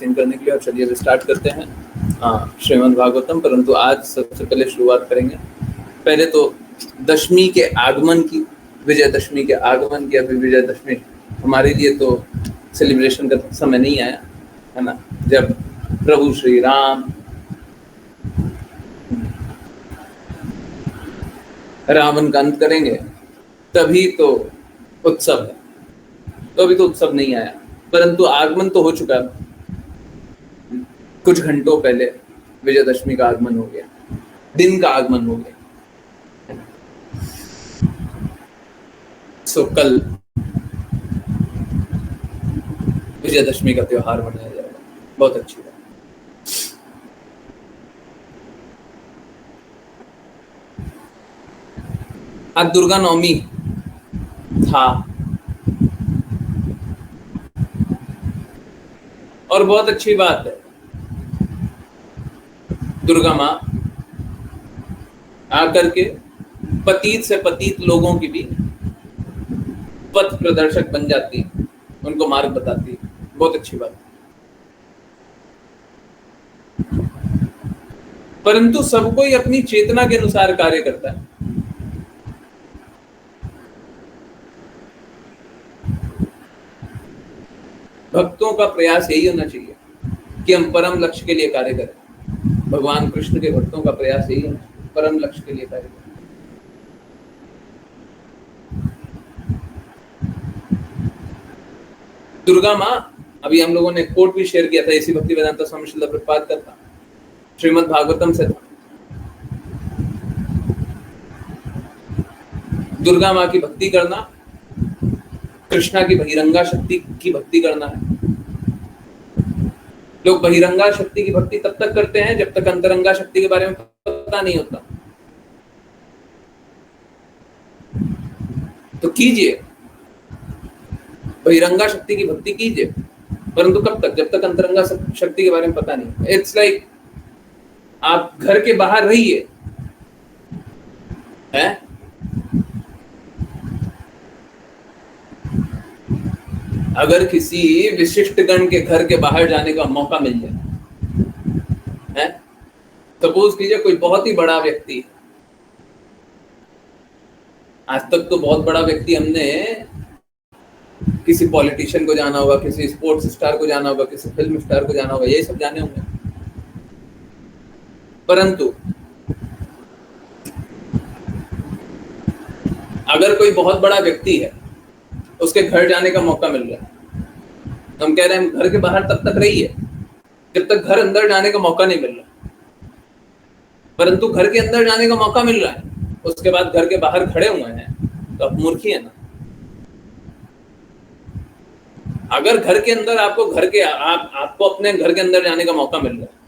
Scene करने के लिए। और चलिए अब स्टार्ट करते हैं श्रीमद् भागवतम। परंतु आज सबसे पहले शुरुआत करेंगे पहले तो दशमी के आगमन की, विजयदशमी के आगमन की। अभी विजयदशमी हमारे लिए तो सेलिब्रेशन का समय नहीं आया है ना। जब प्रभु श्री राम रावण का अंत करेंगे तभी तो उत्सव है। तो अभी तो उत्सव नहीं आया, परंतु आगमन तो हो चुका है। कुछ घंटों पहले विजयदशमी का आगमन हो गया, दिन का आगमन हो गया। सो कल विजयदशमी का त्योहार मनाया जाएगा, बहुत अच्छी बात। आज दुर्गा नवमी था और बहुत अच्छी बात है। दुर्गा माँ आकर के पतित से पतित लोगों की भी पथ प्रदर्शक बन जाती, उनको मार्ग बताती, बहुत अच्छी बात। परंतु सब कोई अपनी चेतना के अनुसार कार्य करता है। भक्तों का प्रयास यही होना चाहिए कि हम परम लक्ष्य के लिए कार्य करें। भगवान कृष्ण के भक्तों का प्रयास यही है, परम लक्ष्य के लिए कार्य करें। दुर्गा माँ, अभी हम लोगों ने कोट भी शेयर किया था, इसी भक्ति वेदांता स्वामी श्रील प्रभुपाद का था, श्रीमद् भागवतम से था। दुर्गा माँ की भक्ति करना कृष्णा की बहिरंगा शक्ति की भक्ति करना है। लोग बहिरंगा शक्ति की भक्ति तब तक करते हैं जब तक अंतरंगा शक्ति के बारे में पता नहीं होता। तो कीजिए, बहिरंगा शक्ति की भक्ति कीजिए, परंतु कब तक? जब तक अंतरंगा शक्ति के बारे में पता नहीं। इट्स लाइक आप घर के बाहर रहिए, है अगर किसी विशिष्ट गण के घर के बाहर जाने का मौका मिल जाए, है सपोज कीजिए कोई बहुत ही बड़ा व्यक्ति, आज तक तो बहुत बड़ा व्यक्ति हमने किसी पॉलिटिशियन को जाना होगा, किसी स्पोर्ट्स स्टार को जाना होगा, किसी फिल्म स्टार को जाना होगा, यही सब जाने होंगे। परंतु अगर कोई बहुत बड़ा व्यक्ति है, उसके घर जाने का मौका मिल रहा है, तो हम कह रहे हैं घर के बाहर तब तक रहिए जब तक घर अंदर जाने का मौका नहीं मिल रहा। परंतु घर के अंदर जाने का मौका मिल रहा है, उसके बाद घर के बाहर खड़े हुए हैं, तो आप मूर्खी है ना। अगर घर के अंदर आपको आपको अपने घर के अंदर जाने का मौका मिल रहा है,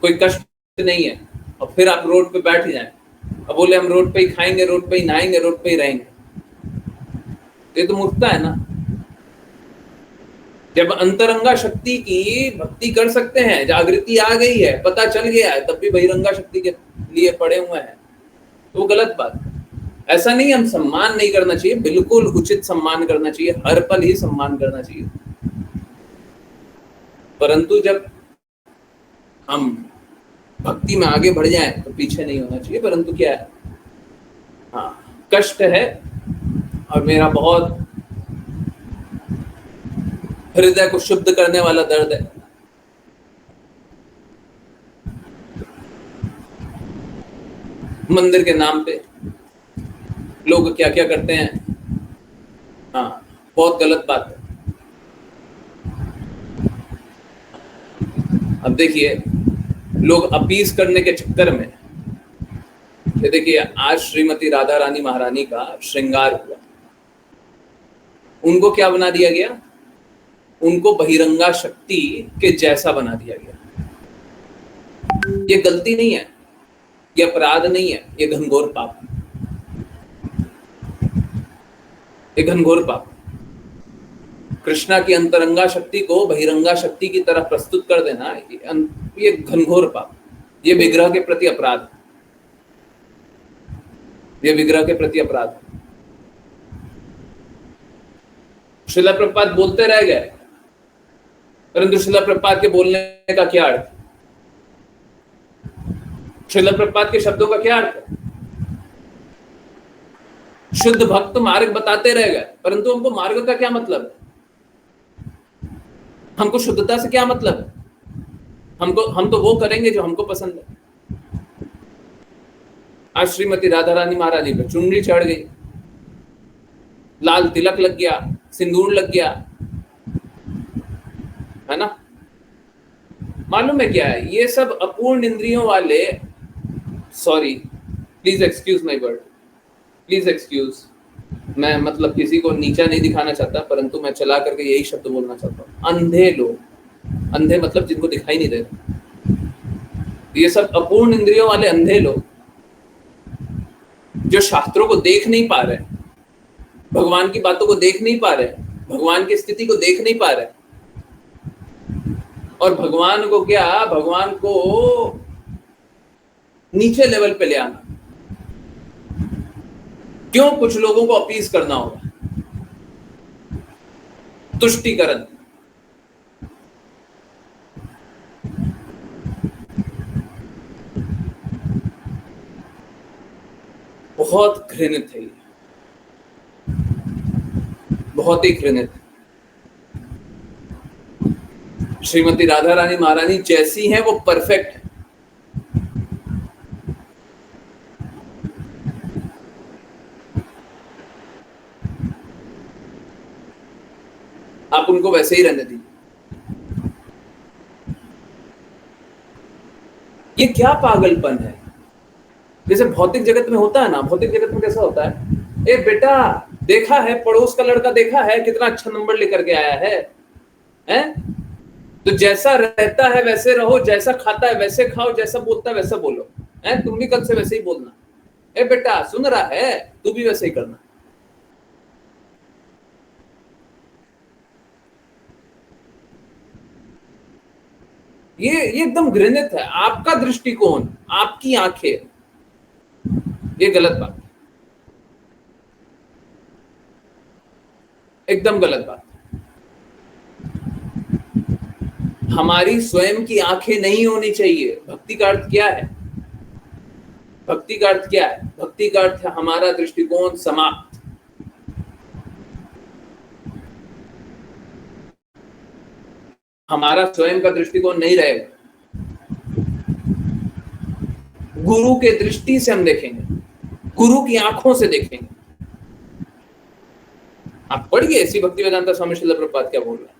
कोई कष्ट नहीं है, और फिर आप रोड पे बैठ जाएं और बोले हम रोड पे ही खाएंगे, रोड पे ही नहाएंगे, रोड पे ही रहेंगे, ये तो मूर्खता है ना। जब अंतरंगा शक्ति की भक्ति कर सकते हैं, जागृति आ गई है, पता चल गया है, तब भी बहिरंगा शक्ति के लिए पड़े हुए हैं, तो गलत बात है। ऐसा नहीं हम सम्मान नहीं करना चाहिए, बिल्कुल उचित सम्मान करना चाहिए, हर पल ही सम्मान करना चाहिए। परंतु जब हम भक्ति में आगे बढ़ जाएं तो पीछे नहीं होना चाहिए। परंतु क्या है, हाँ कष्ट है और मेरा बहुत हृदय को शुद्ध करने वाला दर्द है। मंदिर के नाम पे लोग क्या क्या करते हैं, हाँ बहुत गलत बात है। अब देखिए, लोग अपीस करने के चक्कर में, ये देखिए आज श्रीमती राधा रानी महारानी का श्रृंगार हुआ, उनको क्या बना दिया गया? उनको बहिरंगा शक्ति के जैसा बना दिया गया। ये गलती नहीं है, ये अपराध नहीं है, ये घनघोर पाप, ये घनघोर पाप। कृष्णा की अंतरंगा शक्ति को बहिरंगा शक्ति की तरह प्रस्तुत कर देना, ये घनघोर पाप, ये विग्रह के प्रति अपराध, ये विग्रह के प्रति अपराध। श्रील प्रभुपाद बोलते रह गए परंतु श्रील प्रभुपाद के बोलने का क्या अर्थ, श्रील प्रभुपाद के शब्दों का क्या अर्थ है? शुद्ध भक्त मार्ग बताते रह गए, परंतु हमको मार्ग का क्या मतलब है? हमको शुद्धता से क्या मतलब है? हम तो वो करेंगे जो हमको पसंद है। आज श्रीमती राधा रानी महारानी पे चुनरी चढ़ गई, लाल तिलक लग गया, सिंदूर लग गया, है ना? मालूम है क्या है? ये सब अपूर्ण इंद्रियों वाले, sorry please excuse my word, please excuse, मैं मतलब किसी को नीचा नहीं दिखाना चाहता, परंतु मैं चला करके यही शब्द बोलना चाहता हूँ। अंधे लोग, अंधे मतलब जिनको दिखाई नहीं दे रहा, ये सब अपूर्ण इंद्रियों वाले अंधे लोग जो शास्त्रों को देख नहीं पा रहे, भगवान की बातों को देख नहीं पा रहे, भगवान की स्थिति को देख नहीं पा रहे, और भगवान को क्या, भगवान को नीचे लेवल पे ले आना। क्यों? कुछ लोगों को अपीज करना होगा, तुष्टिकरण। बहुत घृणित है ये, बहुत ही घृणित। श्रीमती राधा रानी महारानी जैसी हैं वो परफेक्ट है। आप उनको वैसे ही रहने दीजिए। ये क्या पागलपन है? जैसे भौतिक जगत में होता है ना, भौतिक जगत में कैसा होता है, ए बेटा देखा है पड़ोस का लड़का, देखा है कितना अच्छा नंबर लेकर के आया है, हैं? तो जैसा रहता है वैसे रहो, जैसा खाता है वैसे खाओ, जैसा बोलता है वैसा बोलो, हैं? तुम भी कल से वैसे ही बोलना। ए बेटा सुन रहा है, तू भी वैसे ही करना। ये एकदम घृणित है। आपका दृष्टिकोण, आपकी आंखें, ये गलत बात, एकदम गलत बात। हमारी स्वयं की आंखें नहीं होनी चाहिए। भक्ति का अर्थ क्या है? भक्ति का अर्थ क्या है? भक्ति का अर्थ है हमारा दृष्टिकोण समाप्त। हमारा स्वयं का दृष्टिकोण नहीं रहेगा, गुरु के दृष्टि से हम देखेंगे, गुरु की आंखों से देखेंगे। आप पढ़िए ऐसी भक्ति वेदांता स्वामी श्रील प्रभुपाद क्या बोल रहे हैं।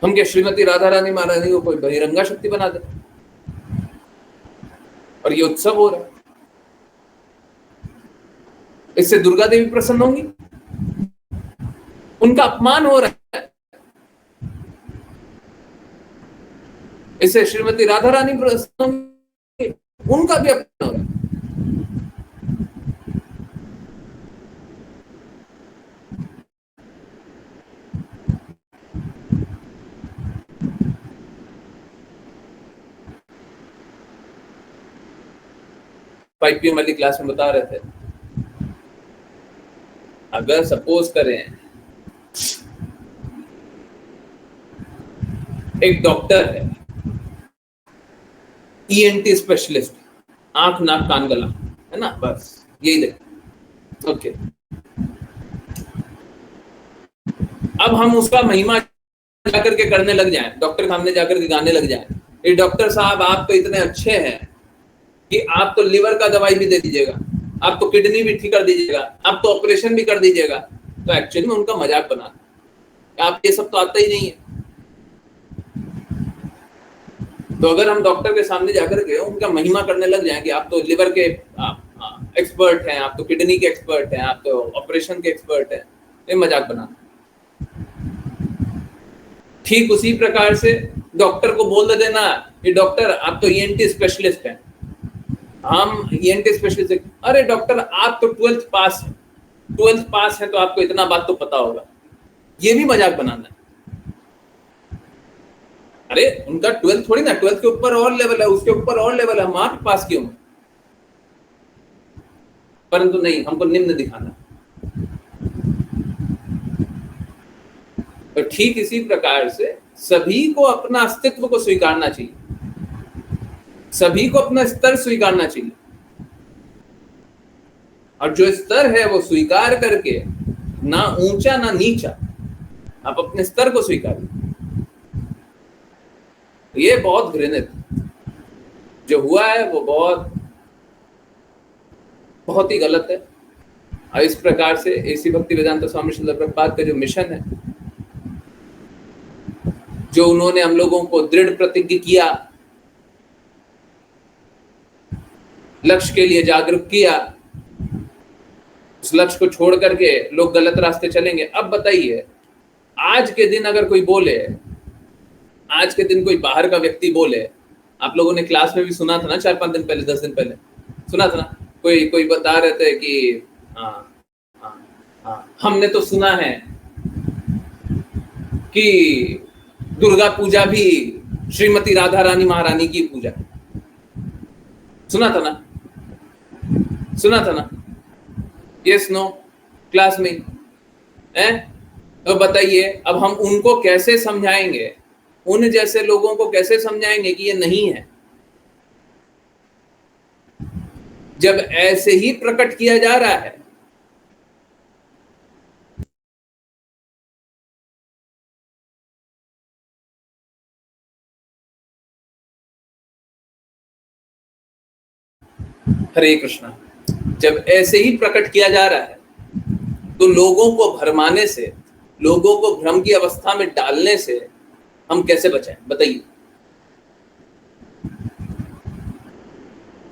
हम क्या श्रीमती राधा रानी महारानी को कोई बहिरंगा शक्ति बना दे? और ये उत्सव हो रहा है, इससे दुर्गा देवी प्रसन्न होंगी? उनका अपमान हो रहा है, इससे श्रीमती राधा रानी प्रसन्न होंगी? उनका भी अपमान हो रहा है। पीएम वाली क्लास में बता रहे थे, अगर सपोज करें एक डॉक्टर है, ईएनटी स्पेशलिस्ट, आंख नाक कान गला, है ना, बस यही देख, ओके। अब हम उसका महिमा जाकर के करने लग जाएं, डॉक्टर के सामने जाकर के गाने लग जाएं, ये डॉक्टर साहब आप तो इतने अच्छे हैं कि आप तो लिवर का दवाई भी दे दीजिएगा, आप तो किडनी भी ठीक कर दीजिएगा, आप तो ऑपरेशन भी कर दीजिएगा। तो एक्चुअली में उनका मजाक बना, आप ये सब तो आता ही नहीं है। तो अगर हम डॉक्टर के सामने जाकर के उनका महिमा करने लग जाएं कि आप तो लिवर के एक्सपर्ट हैं, आप तो किडनी के एक्सपर्ट हैं, आप तो ऑपरेशन के एक्सपर्ट हैं, ये मजाक बना। ठीक उसी प्रकार से डॉक्टर को बोल देना कि डॉक्टर आप तो ईएनटी स्पेशलिस्ट हैं, हम ईएनटी स्पेशलिस्ट हैं। अरे डॉक्टर आप तो 12th पास हैं, 12th पास है तो आपको इतना बात तो पता होगा, ये भी मजाक बनाना है। अरे उनका 12th थोड़ी ना, 12th के ऊपर और लेवल है, उसके ऊपर और लेवल है, हम आप पास क्यों? परंतु नहीं, हमको निम्न दिखाना। तो ठीक इसी प्रकार से सभी को अपना अस्तित्व को स्वीकारना चाहिए, सभी को अपना स्तर स्वीकारना चाहिए, और जो स्तर है वो स्वीकार करके ना ऊंचा ना नीचा, आप अपने स्तर को स्वीकारिए। ये बहुत घृणित जो हुआ है, वो बहुत बहुत ही गलत है। और इस प्रकार से एसी भक्ति वेदांत स्वामी श्रील प्रभुपाद का जो मिशन है, जो उन्होंने हम लोगों को दृढ़ प्रतिज्ञ किया, लक्ष्य के लिए जागरूक किया, उस लक्ष्य को छोड़ करके लोग गलत रास्ते चलेंगे। अब बताइए, आज के दिन अगर कोई बोले, आज के दिन कोई बाहर का व्यक्ति बोले, आप लोगों ने क्लास में भी सुना था ना, 4-5 दिन पहले, 10 दिन पहले सुना था ना, कोई बता रहे थे कि हमने तो सुना है कि दुर्गा पूजा भी श्रीमती राधा रानी महारानी की पूजा, सुना था ना, सुना था ना, यस नो, क्लास में है। तो बताइए, अब हम उनको कैसे समझाएंगे, उन जैसे लोगों को कैसे समझाएंगे कि ये नहीं है, जब ऐसे ही प्रकट किया जा रहा है। हरे कृष्णा। जब ऐसे ही प्रकट किया जा रहा है तो लोगों को भरमाने से, लोगों को भ्रम की अवस्था में डालने से हम कैसे बचाएं, बताइए।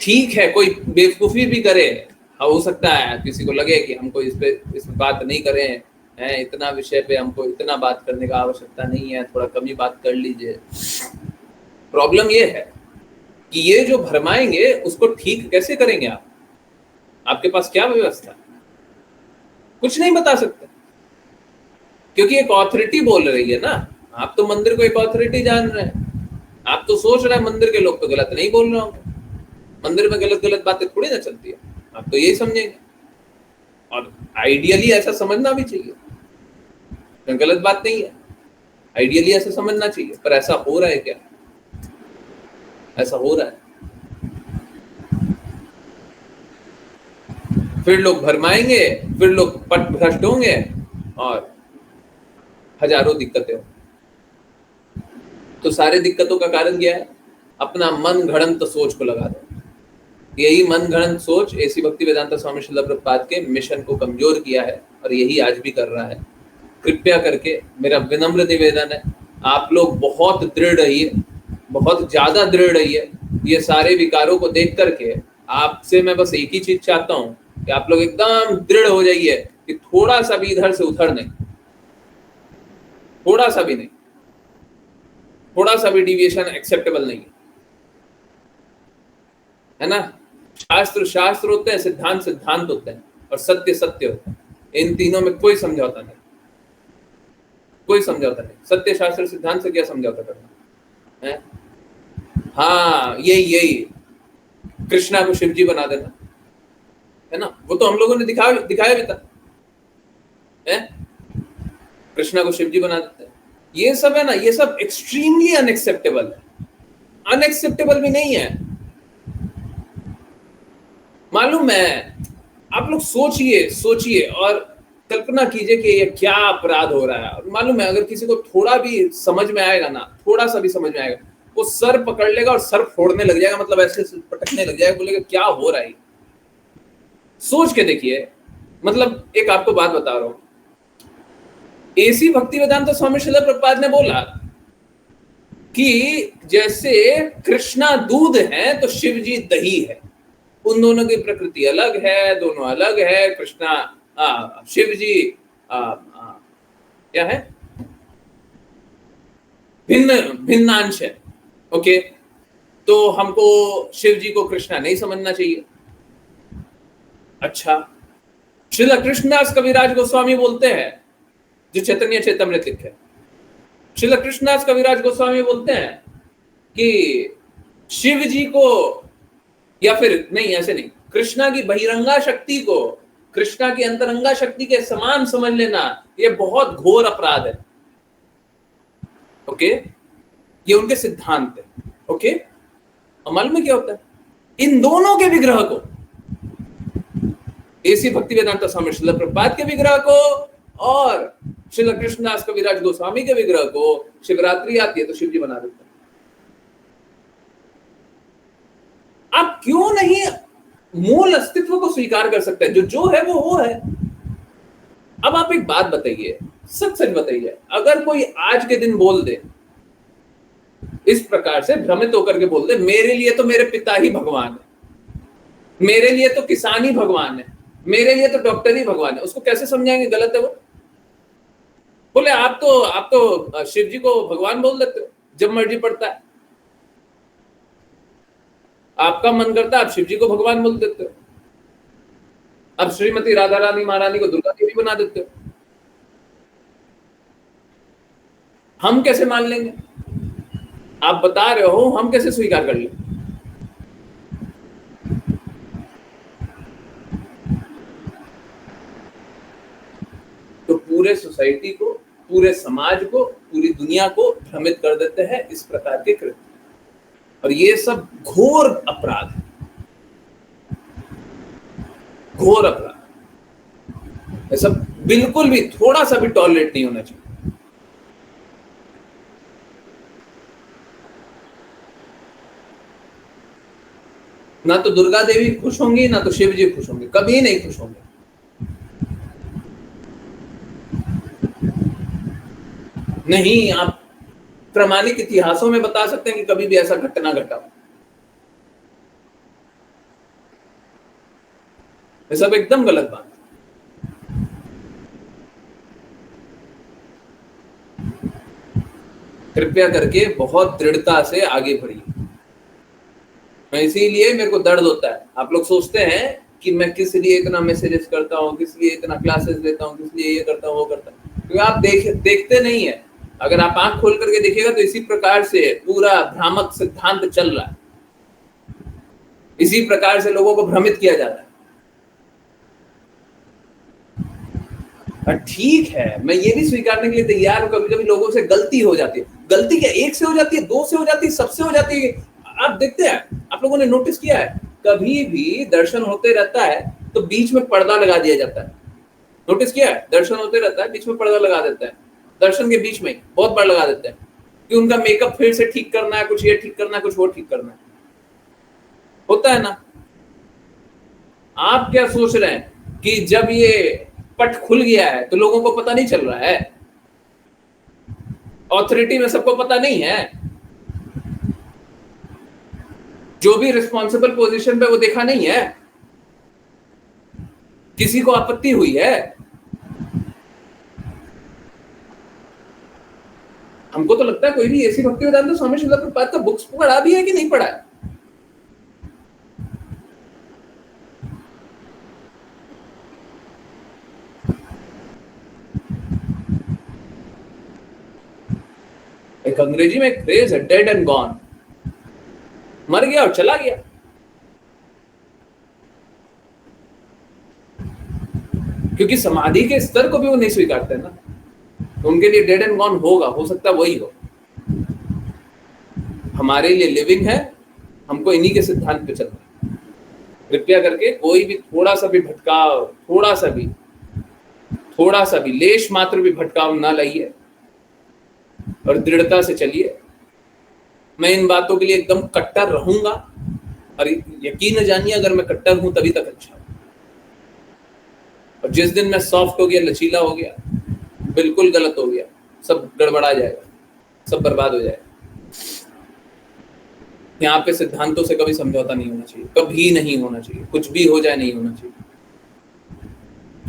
ठीक है, कोई बेवकूफी भी करे, हो सकता है किसी को लगे कि हमको इस पे बात नहीं करें, है इतना विषय पे हमको इतना बात करने का आवश्यकता नहीं है, थोड़ा कम ही बात कर लीजिए। प्रॉब्लम ये है कि ये जो भरमाएंगे उसको ठीक कैसे करेंगे आप? आपके पास क्या व्यवस्था? कुछ नहीं बता सकते, क्योंकि एक ऑथोरिटी बोल रही है ना। आप तो मंदिर को एक ऑथोरिटी जान रहे हैं, आप तो सोच रहे हैं मंदिर के लोग तो गलत नहीं बोल रहे होंगे, मंदिर में गलत गलत बातें थोड़ी ना चलती है, आप तो यही समझेंगे। और आइडियली ऐसा समझना भी चाहिए, गलत बात नहीं है, आइडियली ऐसा समझना चाहिए, पर ऐसा हो रहा है क्या? ऐसा हो रहा है। फिर लोग भरमाएंगे, फिर लोग पट भ्रष्ट होंगे और हजारों दिक्कतें होंगी। तो सारे दिक्कतों का कारण क्या है? अपना मन घड़ंत सोच को लगा दो। यही मन घड़ंत सोच एसी भक्ति वेदांत स्वामी श्रील प्रभुपाद के मिशन को कमजोर किया है, और यही आज भी कर रहा है। कृपया करके मेरा विनम्र निवेदन है, आप लोग बहुत दृढ़ रहिए, बहुत ज्यादा दृढ़ रहिए। ये सारे विकारों को देख करके आपसे मैं बस एक ही चीज चाहता हूँ कि आप लोग एकदम दृढ़ हो जाइए कि थोड़ा सा भी इधर से उधर नहीं, थोड़ा सा भी नहीं, थोड़ा सा भी डिविएशन एक्सेप्टेबल नहीं है ना। शास्त्र शास्त्र होते हैं, सिद्धांत सिद्धांत होते हैं, और सत्य सत्य होता है। इन तीनों में कोई समझौता नहीं, कोई समझौता नहीं। सत्य शास्त्र सिद्धांत से क्या समझौता करना है? हाँ, यही कृष्णा को शिवजी बना देना है ना, वो तो हम लोगों ने दिखाया भी था, है? कृष्णा को शिवजी बना देते हैं। ये सब है ना, ये सब एक्सट्रीमली अनएक्सेप्टेबल है। अनएक्सेप्टेबल भी नहीं है, मालूम है। आप लोग सोचिए और कल्पना कीजिए कि ये क्या अपराध हो रहा है। और मालूम है, अगर किसी को थोड़ा भी समझ में आएगा ना, थोड़ा सा भी समझ में आएगा, वो सर पकड़ लेगा और सर फोड़ने लग जाएगा, मतलब ऐसे पटकने लग जाएगा, बोलेगा क्या हो रहा है। सोच के देखिए, मतलब एक आपको बात बता रहा हूं, एसी भक्ति वेदांत स्वामी श्रील प्रभुपाद ने बोला कि जैसे कृष्णा दूध है तो शिव जी दही है, उन दोनों की प्रकृति अलग है, दोनों अलग है। कृष्णा शिव जी क्या है, भिन्न भिन्नांश है। ओके, तो हमको शिव जी को कृष्णा नहीं समझना चाहिए। अच्छा, श्रील कृष्णदास कविराज गोस्वामी बोलते हैं, जो चैतन्य चेतामृत लिखे, श्रील कृष्णदास कविराज गोस्वामी बोलते हैं कि शिव जी को, या फिर नहीं, ऐसे नहीं, कृष्णा की बहिरंगा शक्ति को कृष्णा की अंतरंगा शक्ति के समान समझ लेना, यह बहुत घोर अपराध है। ओके, ये उनके सिद्धांत है। ओके, और मालूम है क्या होता है, इन दोनों के विग्रह को, एसी भक्ति वेदांत स्वामी श्रील प्रभुपाद के विग्रह को और श्रील कृष्णदास कविराज गोस्वामी के विग्रह को, शिवरात्रि आती है तो शिव जी बना देते हैं। आप क्यों नहीं मूल अस्तित्व को स्वीकार कर सकते हैं? जो है वो है। अब आप एक बात बताइए, सच सच बताइए, अगर कोई आज के दिन बोल दे, इस प्रकार से भ्रमित होकर के बोल दे, मेरे लिए तो मेरे पिता ही भगवान है, मेरे लिए तो किसान ही भगवान है, मेरे लिए तो डॉक्टर ही भगवान है, उसको कैसे समझाएंगे गलत है वो? बोले आप तो शिव जी को भगवान बोल देते हो, जब मर्जी पड़ता है, आपका मन करता है आप शिव जी को भगवान बोल देते हो, अब श्रीमती राधा रानी महारानी को दुर्गा देवी बना देते हो। हम कैसे मान लेंगे? आप बता रहे हो, हम कैसे स्वीकार कर लें? तो पूरे सोसाइटी को, पूरे समाज को, पूरी दुनिया को भ्रमित कर देते हैं इस प्रकार के कृत्य, और ये सब घोर अपराध है, घोर अपराध। ये सब बिल्कुल भी थोड़ा सा भी टॉलरेट नहीं होना चाहिए। ना तो दुर्गा देवी खुश होंगी, ना तो शिव जी खुश होंगे, कभी नहीं खुश होंगे। नहीं, आप प्रामाणिक इतिहासों में बता सकते हैं कि कभी भी ऐसा घटना घटा। ये सब एकदम गलत बात है। कृपया करके बहुत दृढ़ता से आगे बढ़िए। मैं इसीलिए मेरे को दर्द होता है, आप लोग सोचते हैं कि मैं किस लिए इतना मैसेजेस करता हूँ, किस लिए इतना क्लासेस लेता हूँ, किस लिए ये करता हूँ वो करता हूँ, क्योंकि आप देखते नहीं है। अगर आप आंख खोल करके देखिएगा तो इसी प्रकार से पूरा भ्रामक सिद्धांत चल रहा है, इसी प्रकार से लोगों को भ्रमित किया जा रहा है। ठीक है, मैं ये भी स्वीकारने के लिए तैयार हूं, कभी कभी लोगों से गलती हो जाती है। गलती क्या एक से हो जाती है, दो से हो जाती है, सबसे हो जाती है। आप देखते हैं, आप लोगों ने नोटिस किया है, कभी भी दर्शन होते रहता है तो बीच में पर्दा लगा दिया जाता है। नोटिस किया है, दर्शन होते रहता है, बीच में पर्दा लगा देता है, दर्शन के बीच में बहुत बार लगा देते हैं कि उनका मेकअप फिर से ठीक करना है, कुछ ये ठीक करना है, कुछ वो ठीक करना है, होता है ना। आप क्या सोच रहे हैं कि जब ये पट खुल गया है तो लोगों को पता नहीं चल रहा है? ऑथोरिटी में सबको पता नहीं है? जो भी रिस्पॉन्सिबल पोजीशन पे वो देखा नहीं है? किसी को आपत्ति हुई है? हमको तो लगता है कोई भी एसी भक्ति वेदांत स्वामी श्रील प्रभुपाद का बुक्स पढ़ा भी है कि नहीं पढ़ा है। एक अंग्रेजी में एक फ्रेज है, डेड एंड गॉन, मर गया और चला गया। क्योंकि समाधि के स्तर को भी वो नहीं स्वीकारते ना, तो उनके लिए डेड एंड गॉन होगा, हो सकता है वही हो। हमारे लिए लिविंग है, हमको इन्हीं के सिद्धांत पे चलना है। कृपया करके कोई भी थोड़ा सा भी भटकाव, थोड़ा सा भी लेश मात्र भी भटकाव ना लाइए और दृढ़ता से चलिए। मैं इन बातों के लिए एकदम कट्टर रहूंगा, और यकीन जानिए अगर मैं कट्टर हूं तभी तक अच्छा, और जिस दिन मैं सॉफ्ट हो गया, लचीला हो गया, बिल्कुल गलत हो गया, सब गड़बड़ा जाएगा, सब बर्बाद हो जाएगा। यहाँ पे सिद्धांतों से कभी समझौता नहीं होना चाहिए, कभी नहीं होना चाहिए, कुछ भी हो जाए नहीं होना चाहिए,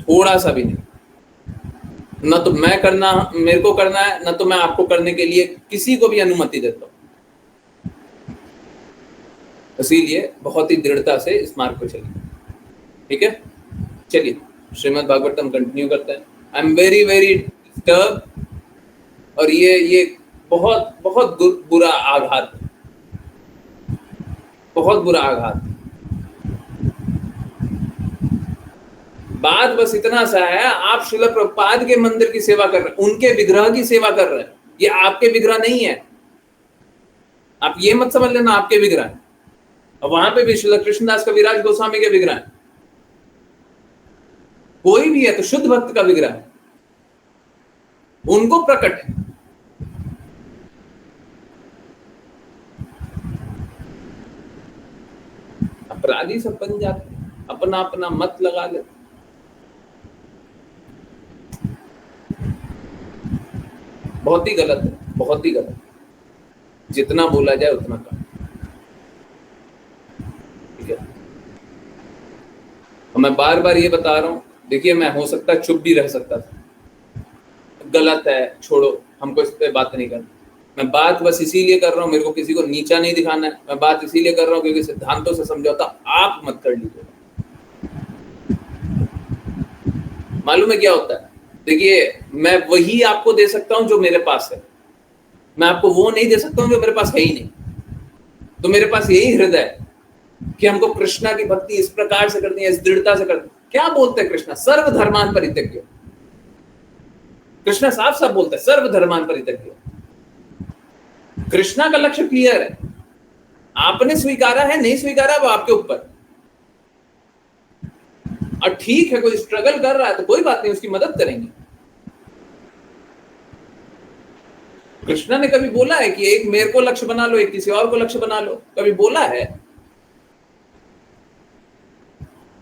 थोड़ा सा भी नहीं। न तो मेरे को करना है, न तो मैं आपको करने के लिए किसी को भी अनुमति देता हूं। इसीलिए बहुत ही दृढ़ता से इस मार्ग पर चलिए, ठीक है। चलिए श्रीमद् भागवतम कंटिन्यू करते हैं। I am very very disturb, और ये बहुत बहुत बुरा आघात, बहुत बुरा आघात। बात बस इतना सा है, आप श्रील प्रभुपाद के मंदिर की सेवा कर रहे हैं, उनके विग्रह की सेवा कर रहे हैं, ये आपके विग्रह नहीं है, आप ये मत समझ लेना आपके विग्रह है। और वहां पे भी श्री कृष्णदास कविराज गोस्वामी के विग्रह है, कोई भी है तो शुद्ध भक्त का विग्रह है, उनको प्रकट है। अपराधी सब बन जाते, अपना अपना मत लगा लेते। बहुत ही गलत है, बहुत ही गलत। जितना बोला जाए उतना कम, ठीक है। और मैं बार बार ये बता रहा हूं, देखिए मैं हो सकता है चुप भी रह सकता था, गलत है छोड़ो, हमको इस पे बात नहीं करनी। मैं बात बस इसीलिए कर रहा हूं, मेरे को किसी को नीचा नहीं दिखाना है, मैं बात इसीलिए कर रहा हूं क्योंकि सिद्धांतों से समझौता आप मत कर लीजिए। मालूम है क्या होता है, देखिए मैं वही आपको दे सकता हूं जो मेरे पास है, मैं आपको वो नहीं दे सकता हूं जो मेरे पास है ही नहीं। तो मेरे पास यही हृदय है कि हमको कृष्णा की भक्ति इस प्रकार से करनी है, इस दृढ़ता से करनी। क्या बोलते हैं कृष्णा? सर्वधर्मान परित्यज्य। कृष्णा साफ साफ बोलता है सर्वधर्मान परित्यज्य। कृष्णा का लक्ष्य क्लियर है, आपने स्वीकारा है नहीं स्वीकारा वो आपके ऊपर। और ठीक है, कोई स्ट्रगल कर रहा है तो कोई बात नहीं, उसकी मदद करेंगे। कृष्णा ने कभी बोला है कि एक मेरे को लक्ष्य बना लो, एक किसी और को लक्ष्य बना लो? कभी बोला है?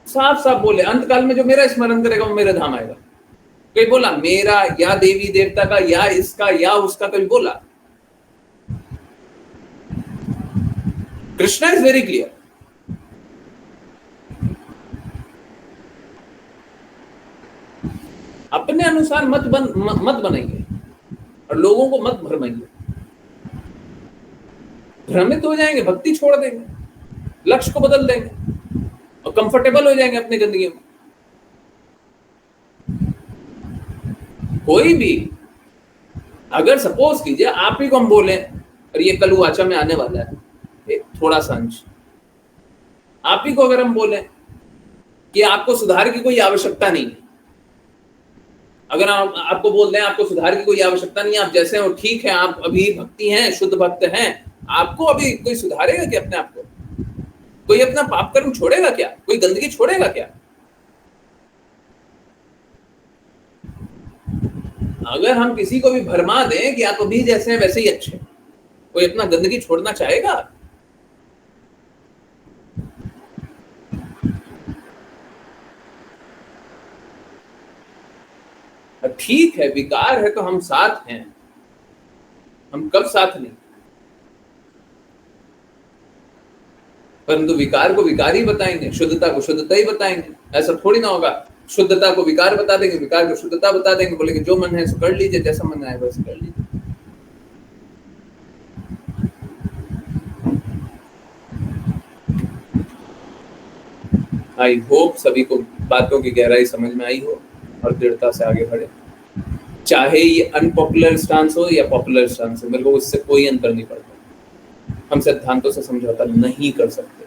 साफ साफ बोले अंत काल में जो मेरा स्मरण करेगा वो मेरे धाम आएगा। कभी बोला मेरा या देवी देवता का या इसका या उसका? कभी बोला? Krishna is very clear. अपने अनुसार मत बनाइए और लोगों को मत भरमाइए, भ्रमित हो जाएंगे, भक्ति छोड़ देंगे, लक्ष्य को बदल देंगे और कंफर्टेबल हो जाएंगे अपनी जिंदगी में। कोई भी अगर सपोज कीजिए आप ही को हम बोले, और ये कल वाचा में आने वाला है एक थोड़ा सा अंश, आप ही को अगर हम बोले कि आपको सुधार की कोई आवश्यकता नहीं है, अगर आप आपको बोल दें आपको सुधार की कोई आवश्यकता नहीं है, आप जैसे हो ठीक है, आप अभी भक्ति हैं, शुद्ध भक्त हैं, आपको अभी कोई सुधारेगा क्या अपने आप को? कोई अपना पाप कर्म छोड़ेगा क्या? कोई गंदगी छोड़ेगा क्या? अगर हम किसी को भी भरमा दें कि आप अभी जैसे हैं वैसे ही अच्छे, कोई अपना गंदगी छोड़ना चाहेगा? ठीक है, विकार है तो हम साथ हैं, हम कब साथ नहीं, परंतु विकार को विकार ही बताएंगे, शुद्धता को शुद्धता ही बताएंगे। ऐसा थोड़ी ना होगा शुद्धता को विकार बता देंगे, विकार को शुद्धता बता देंगे, बोलेंगे जो मन है सो कर लीजिए, जैसा मन आए वैसे कर लीजिए। आई होप सभी को बातों की गहराई समझ में आई हो और दृढ़ता से आगे बढ़े। चाहे ये अनपॉपुलर स्टांस हो या पॉपुलर स्टांस हो, मेरे को उससे कोई अंतर नहीं पड़ता। हम सिद्धांतों से समझौता नहीं कर सकते,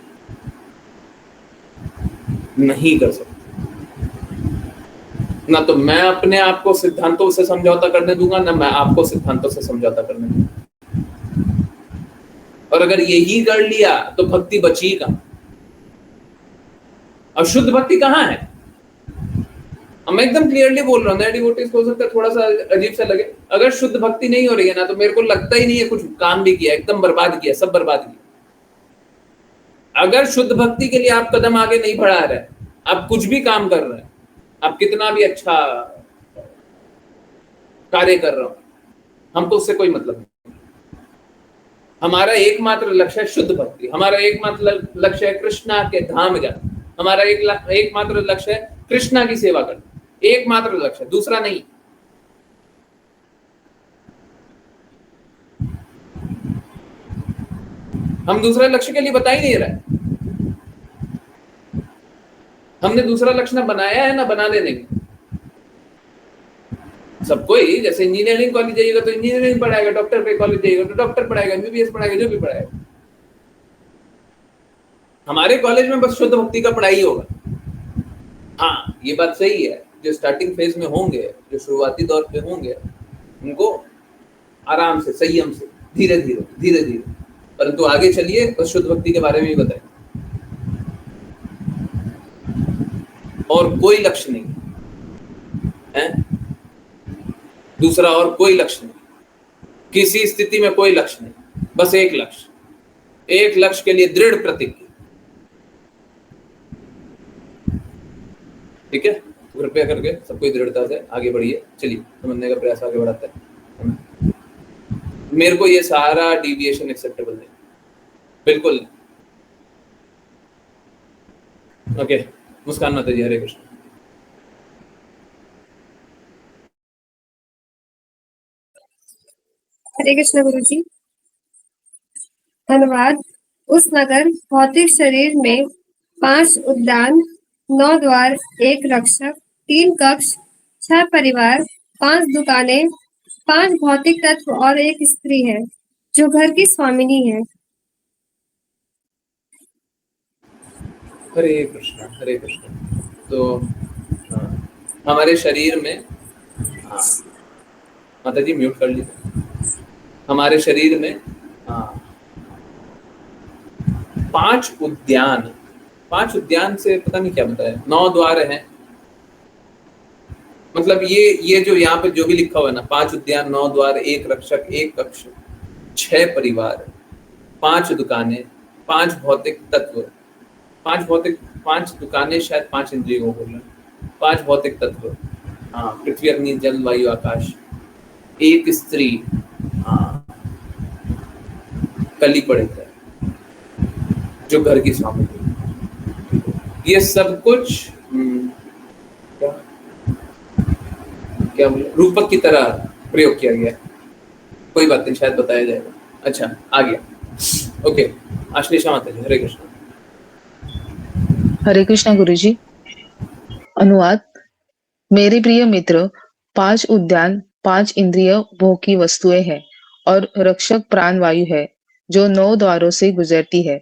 नहीं कर सकते। ना तो मैं अपने आप को सिद्धांतों से समझौता करने दूंगा, ना मैं आपको सिद्धांतों से समझौता करने दूंगा। और अगर यही कर लिया तो भक्ति बची कहां? और शुद्ध भक्ति कहां है? मैं एकदम क्लियरली बोल रहा हूँ, नए डिवोटीज को हो सकता है थोड़ा सा अजीब सा लगे, अगर शुद्ध भक्ति नहीं हो रही है ना, तो मेरे को लगता ही नहीं है कुछ काम भी किया, एकदम बर्बाद किया, सब बर्बाद किया। अगर शुद्ध भक्ति के लिए आप कदम आगे नहीं बढ़ा रहे, आप कुछ भी काम कर रहे हैं, आप कितना भी अच्छा कार्य कर रहे हो, हमको उससे कोई मतलब नहीं। हमारा एकमात्र लक्ष्य है शुद्ध भक्ति, हमारा एकमात्र लक्ष्य है कृष्णा के धाम जाना, हमारा एकमात्र लक्ष्य है कृष्णा की सेवा करना, एकमात्र लक्ष्य, दूसरा नहीं। हम दूसरे लक्ष्य के लिए बता ही नहीं रहे, हमने दूसरा लक्ष्य ना बनाया है ना बनाने देंगे। सबको ही जैसे इंजीनियरिंग कॉलेज जाइएगा तो इंजीनियरिंग पढ़ाएगा, डॉक्टर पे कॉलेज जाइएगा तो डॉक्टर पढ़ाएगा, एमबीबीएस पढ़ाएगा, जो भी पढ़ाएगा। हमारे कॉलेज में बस शुद्ध भक्ति का पढ़ाई होगा। हाँ ये बात सही है, जो स्टार्टिंग फेज में होंगे, जो शुरुआती दौर पे होंगे, उनको आराम से, संयम से, धीरे धीरे धीरे धीरे, परंतु आगे चलिए बस शुद्ध भक्ति के बारे में ही बताएं। और कोई लक्ष्य नहीं है, दूसरा और कोई लक्ष्य नहीं, किसी स्थिति में कोई लक्ष्य नहीं, बस एक लक्ष्य के लिए दृढ़ प्रतिज्ञा। ठीक है, कृपया करके सब कोई दृढ़ता से आगे बढ़िए। चलिए समझने का प्रयास आगे बढ़ाते हैं। मेरे को ये सारा डिविएशन एक्सेप्टेबल नहीं, बिल्कुल नहीं। ओके, मुस्कान माता जी, हरे कृष्ण। हरे कृष्ण गुरु जी। धन्यवाद। उस नगर भौतिक शरीर में 5 उद्यान, 9 द्वार, 1 रक्षक, 3 कक्ष, 6 परिवार, 5 दुकानें, 5 भौतिक तत्व और 1 स्त्री है जो घर की स्वामिनी है। हरे कृष्ण हरे कृष्ण। तो हमारे शरीर में, माता जी म्यूट कर लीजिए। हमारे शरीर में 5 उद्यान, 5 उद्यान से पता नहीं क्या बताया, 9 द्वार हैं। मतलब ये जो यहाँ पे जो भी लिखा हुआ है ना, 5 उद्यान, 9 द्वार, 1 रक्षक, 1 कक्ष, 6 परिवार, 5 दुकानें, 5 भौतिक तत्व, 5 दुकानें, शायद 5 इंद्रियों को बोल रहे हैं, 5 भौतिक तत्व, पृथ्वी, अग्नि, जल, वायु, आकाश, 1 स्त्री, कली पड़े थे जो घर की स्वामी थी। ये सब कुछ क्या बोले, रूपक की तरह प्रयोग किया गया। कोई बात नहीं, शायद बताया जाएगा। अच्छा, आ गया। ओके, आश्लेषा माता जी, हरे कृष्ण। हरे कृष्णा गुरुजी। अनुवाद। मेरे प्रिय मित्र, 5 उद्यान, 5 इंद्रिय भोग की वस्तुएं हैं और रक्षक प्राण वायु है जो 9 द्वारों से गुजरती है।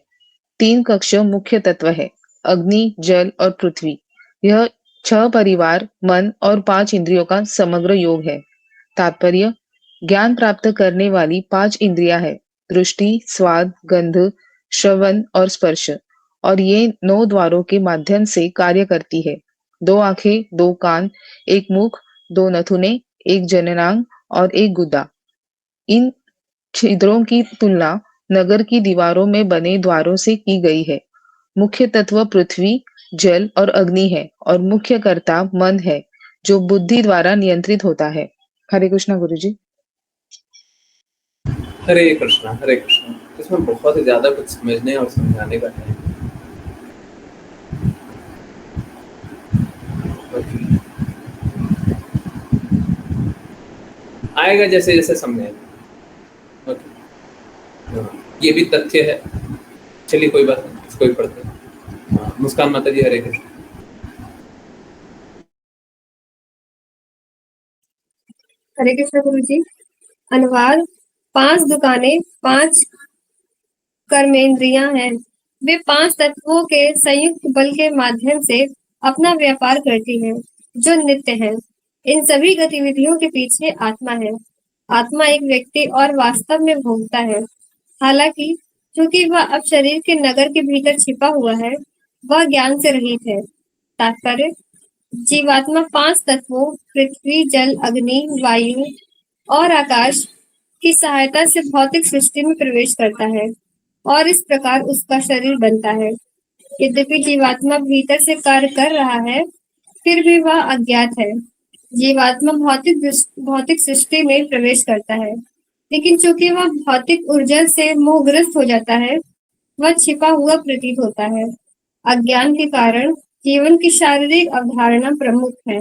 3 कक्ष मुख्य तत्व है, अग्नि, जल और पृथ्वी। यह 6 परिवार, मन और 5 इंद्रियों का समग्र योग है। तात्पर्य: ज्ञान प्राप्त करने वाली 5 इंद्रियां है, दृष्टि, स्वाद, गंध, श्रवण और स्पर्श, और ये 9 द्वारों के माध्यम से कार्य करती है। 2 आंखें, 2 कान, 1 मुख, 2 नथुने, 1 जननांग और 1 गुदा। इन छिद्रों की तुलना नगर की दीवारों में बने द्वारों से की गई है। मुख्य तत्व पृथ्वी, जल और अग्नि है और मुख्य कर्ता मन है जो बुद्धि द्वारा नियंत्रित होता है। हरे कृष्णा गुरुजी। हरे कृष्णा हरे कृष्णा। इसमें बहुत ही ज्यादा कुछ समझने और समझाने का है। आएगा जैसे जैसे समझेगा। ये भी तथ्य है। चलिए कोई बात नहीं, इसको ही पढ़ते हैं। मुस्कान माता जी, हरे कृष्ण। हरे कृष्ण गुरु जी। अनुवाद। 5 दुकानें, 5 कर्मेंद्रियां हैं। वे 5 तत्वों के संयुक्त बल के माध्यम से अपना व्यापार करती हैं, जो नित्य है। इन सभी गतिविधियों के पीछे आत्मा है। आत्मा एक व्यक्ति और वास्तव में भोगता है। हालांकि चूंकि वह अब शरीर के नगर के भीतर छिपा हुआ है, वह ज्ञान से रहित है। तात्पर्य: जीवात्मा 5 तत्वों पृथ्वी, जल, अग्नि, वायु और आकाश की सहायता से भौतिक सृष्टि में प्रवेश करता है और इस प्रकार उसका शरीर बनता है। यद्यपि जीवात्मा भीतर से कार्य कर रहा है, फिर भी वह अज्ञात है। जीवात्मा भौतिक सृष्टि में प्रवेश करता है, लेकिन चूंकि वह भौतिक ऊर्जा से मोहग्रस्त हो जाता है, वह छिपा हुआ प्रतीत होता है। अज्ञान के कारण जीवन की शारीरिक अवधारणा प्रमुख है।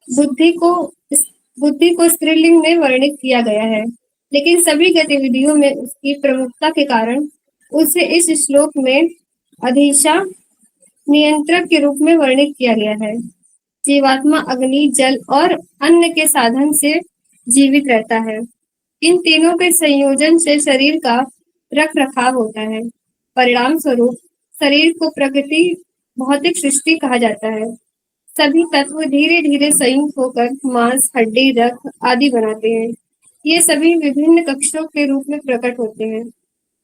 बुद्धि को स्त्रीलिंग में वर्णित किया गया है, लेकिन सभी गतिविधियों में उसकी प्रमुखता के कारण उसे इस श्लोक में अधिशा नियंत्रक के रूप में वर्णित किया गया है। जीवात्मा अग्नि, जल और अन्न के साधन से जीवित रहता है। इन तीनों के संयोजन से शरीर का रख रखाव होता है। परिणाम स्वरूप शरीर को प्रकृति भौतिक सृष्टि कहा जाता है। सभी तत्व धीरे धीरे संयुक्त होकर मांस, हड्डी, रक्त आदि बनाते हैं। ये सभी विभिन्न कक्षों के रूप में प्रकट होते हैं।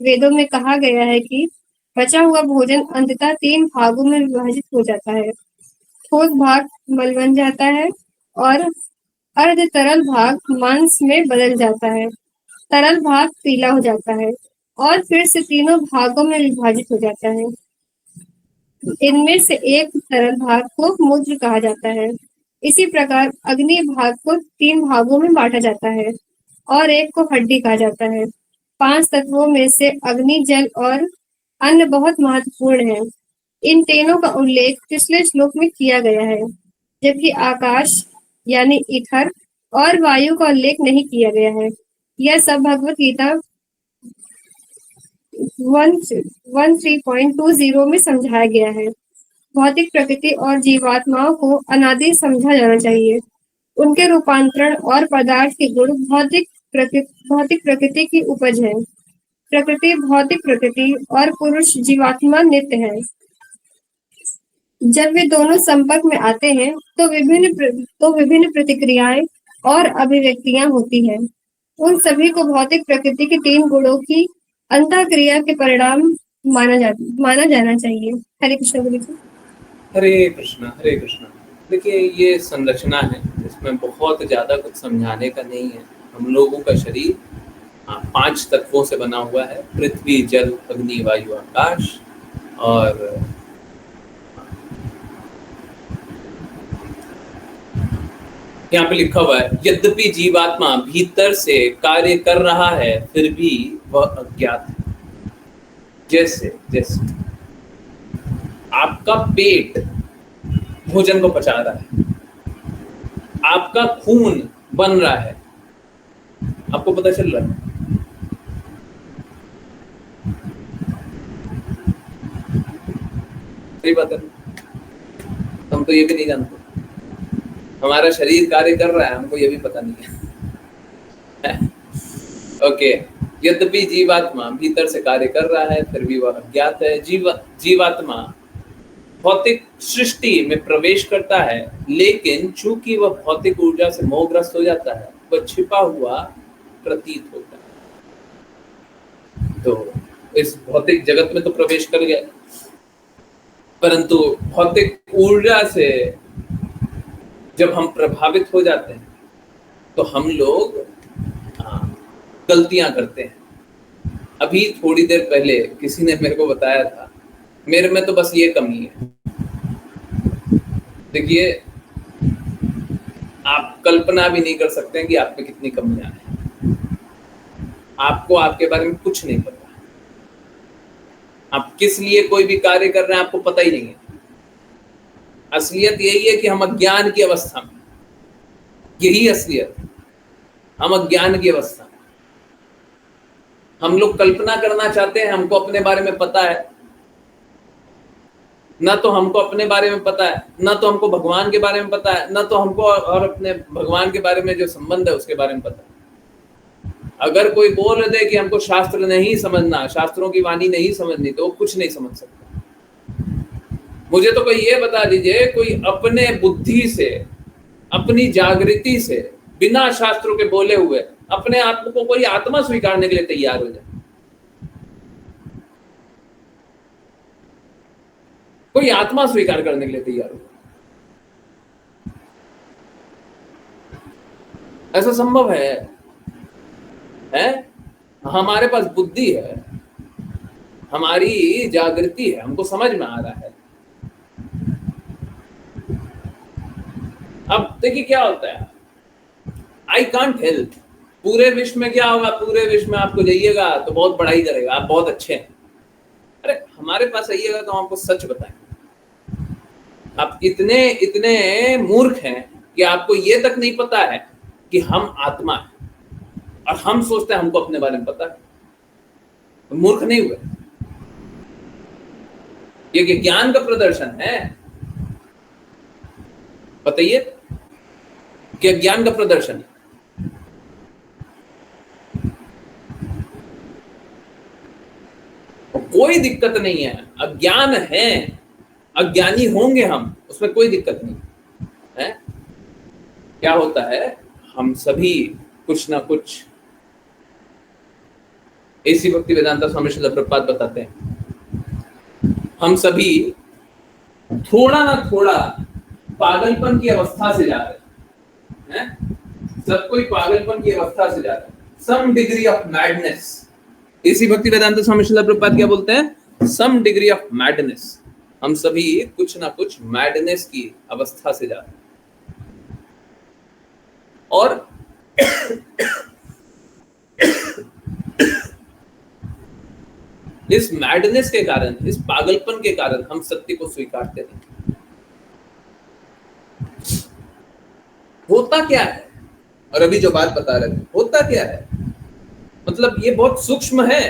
वेदों में कहा गया है कि बचा हुआ भोजन अंततः 3 भागों में विभाजित हो जाता है। ठोस भाग मल बन जाता है और अर्ध तरल भाग मांस में बदल जाता है। तरल भाग पीला हो जाता है और फिर से तीनों भागों में विभाजित हो जाता है। इनमें से एक तरल भाग को मूत्र कहा जाता है। इसी प्रकार अग्नि भाग को 3 भागों में बांटा जाता है और एक को हड्डी कहा जाता है। 5 तत्वों में से अग्नि, जल और अन्न बहुत महत्वपूर्ण है। इन तीनों का उल्लेख पिछले श्लोक में किया गया है, जबकि आकाश यानी ईथर और वायु का उल्लेख नहीं किया गया है। यह सब भगवत गीता 13.20 में समझाया गया है। भौतिक प्रकृति और जीवात्माओं को अनादि समझा जाना चाहिए। उनके रूपांतरण और पदार्थ के गुण भौतिक प्रकृति की उपज है। प्रकृति भौतिक प्रकृति और पुरुष जीवात्मा नित्य है। जब वे दोनों संपर्क में आते हैं तो विभिन्न प्रतिक्रियाएं और अभिव्यक्तियां होती हैं। उन सभी को भौतिक प्रकृति के 3 गुणों की अंतःक्रिया के परिणाम माना जाना चाहिए। हरे कृष्ण गुरु जी। हरे कृष्णा हरे कृष्णा। देखिए, ये संरचना है, इसमें बहुत ज़्यादा कुछ समझाने का नहीं है। हम लोगों का शरीर 5 तत्वों से बना हुआ है, पृथ्वी, जल, अग्नि, वायु, आकाश। और यहाँ पे लिखा हुआ है, यद्यपि जीवात्मा भीतर से कार्य कर रहा है फिर भी वह अज्ञात है। जैसे जैसे आपका पेट भोजन को पचा रहा है, आपका खून बन रहा है, आपको पता चल रहा है। सही बात है, हम तो ये भी नहीं जानते। हमारा शरीर कार्य कर रहा है, हमको ये भी पता नहीं है। ओके, यद्यपि जीवात्मा भीतर से कार्य कर रहा है फिर भी वह अज्ञात है। जीवात्मा भौतिक सृष्टि में प्रवेश करता है, लेकिन चूंकि वह भौतिक ऊर्जा से मोहग्रस्त हो जाता है, वह छिपा हुआ प्रतीत होता है। तो इस भौतिक जगत में तो प्रवेश कर गया, परंतु भौतिक ऊर्जा से जब हम प्रभावित हो जाते हैं तो हम लोग गलतियां करते हैं। अभी थोड़ी देर पहले किसी ने मेरे को बताया था, मेरे में तो बस ये कमी है। देखिए, आप कल्पना भी नहीं कर सकते हैं कि आप में कितनी कमियां हैं। आपको आपके बारे में कुछ नहीं पता, आप किस लिए कोई भी कार्य कर रहे हैं आपको पता ही नहीं है। असलियत यही है कि हम अज्ञान की अवस्था में, यही असलियत, हम अज्ञान की अवस्था में। हम लोग कल्पना करना चाहते हैं, हमको अपने बारे में पता है, ना तो हमको अपने बारे में पता है, ना तो हमको भगवान के बारे में पता है, ना तो हमको और अपने भगवान के बारे में जो संबंध है उसके बारे में पता है। अगर कोई बोल दे कि हमको शास्त्र नहीं समझना, शास्त्रों की वाणी नहीं समझनी, तो वो कुछ नहीं समझ सकता। मुझे तो कोई ये बता दीजिए, कोई अपने बुद्धि से, अपनी जागृति से, बिना शास्त्रों के बोले हुए अपने आत्मा को कोई आत्मा स्वीकारने के लिए तैयार हो जाए। कोई आत्मा स्वीकार करने के लिए तैयार हो, ऐसा संभव है? हमारे पास बुद्धि है, हमारी जागृति है, हमको समझ में आ रहा है। अब देखिए क्या होता है, आई कांट हेल्प। पूरे विश्व में क्या होगा, पूरे विश्व में आपको जाइएगा तो बहुत बड़ाई करेगा, आप बहुत अच्छे हैं। अरे हमारे पास आइएगा तो आपको सच बताएंगे। आप इतने मूर्ख हैं कि आपको ये तक नहीं पता है कि हम आत्मा है, और हम सोचते हैं हमको अपने बारे में पता है। तो मूर्ख नहीं हुए, ये ज्ञान का प्रदर्शन है। बताइए, क्या ज्ञान का प्रदर्शन है? कोई दिक्कत नहीं है, अज्ञान है, अज्ञानी होंगे हम, उसमें कोई दिक्कत नहीं। क्या होता है, हम सभी कुछ ना कुछ, ऐसी भक्ति वेदांता स्वामी श्रील प्रभुपाद बताते हैं, हम सभी थोड़ा ना थोड़ा पागलपन की अवस्था से जा रहे हैं। सब कोई पागलपन की अवस्था से जा रहा है, सम डिग्री ऑफ मैडनेस। इसी भक्ति वेदांत स्वामी श्रील प्रभुपाद क्या बोलते हैं, सम डिग्री ऑफ मैडनेस। हम सभी कुछ ना कुछ मैडनेस की अवस्था से जा रहे हैं। और इस मैडनेस के कारण, इस पागलपन के कारण हम सत्य को स्वीकारते नहीं। होता क्या है, और अभी जो बात बता रहे थे, होता क्या है, मतलब ये बहुत सूक्ष्म है,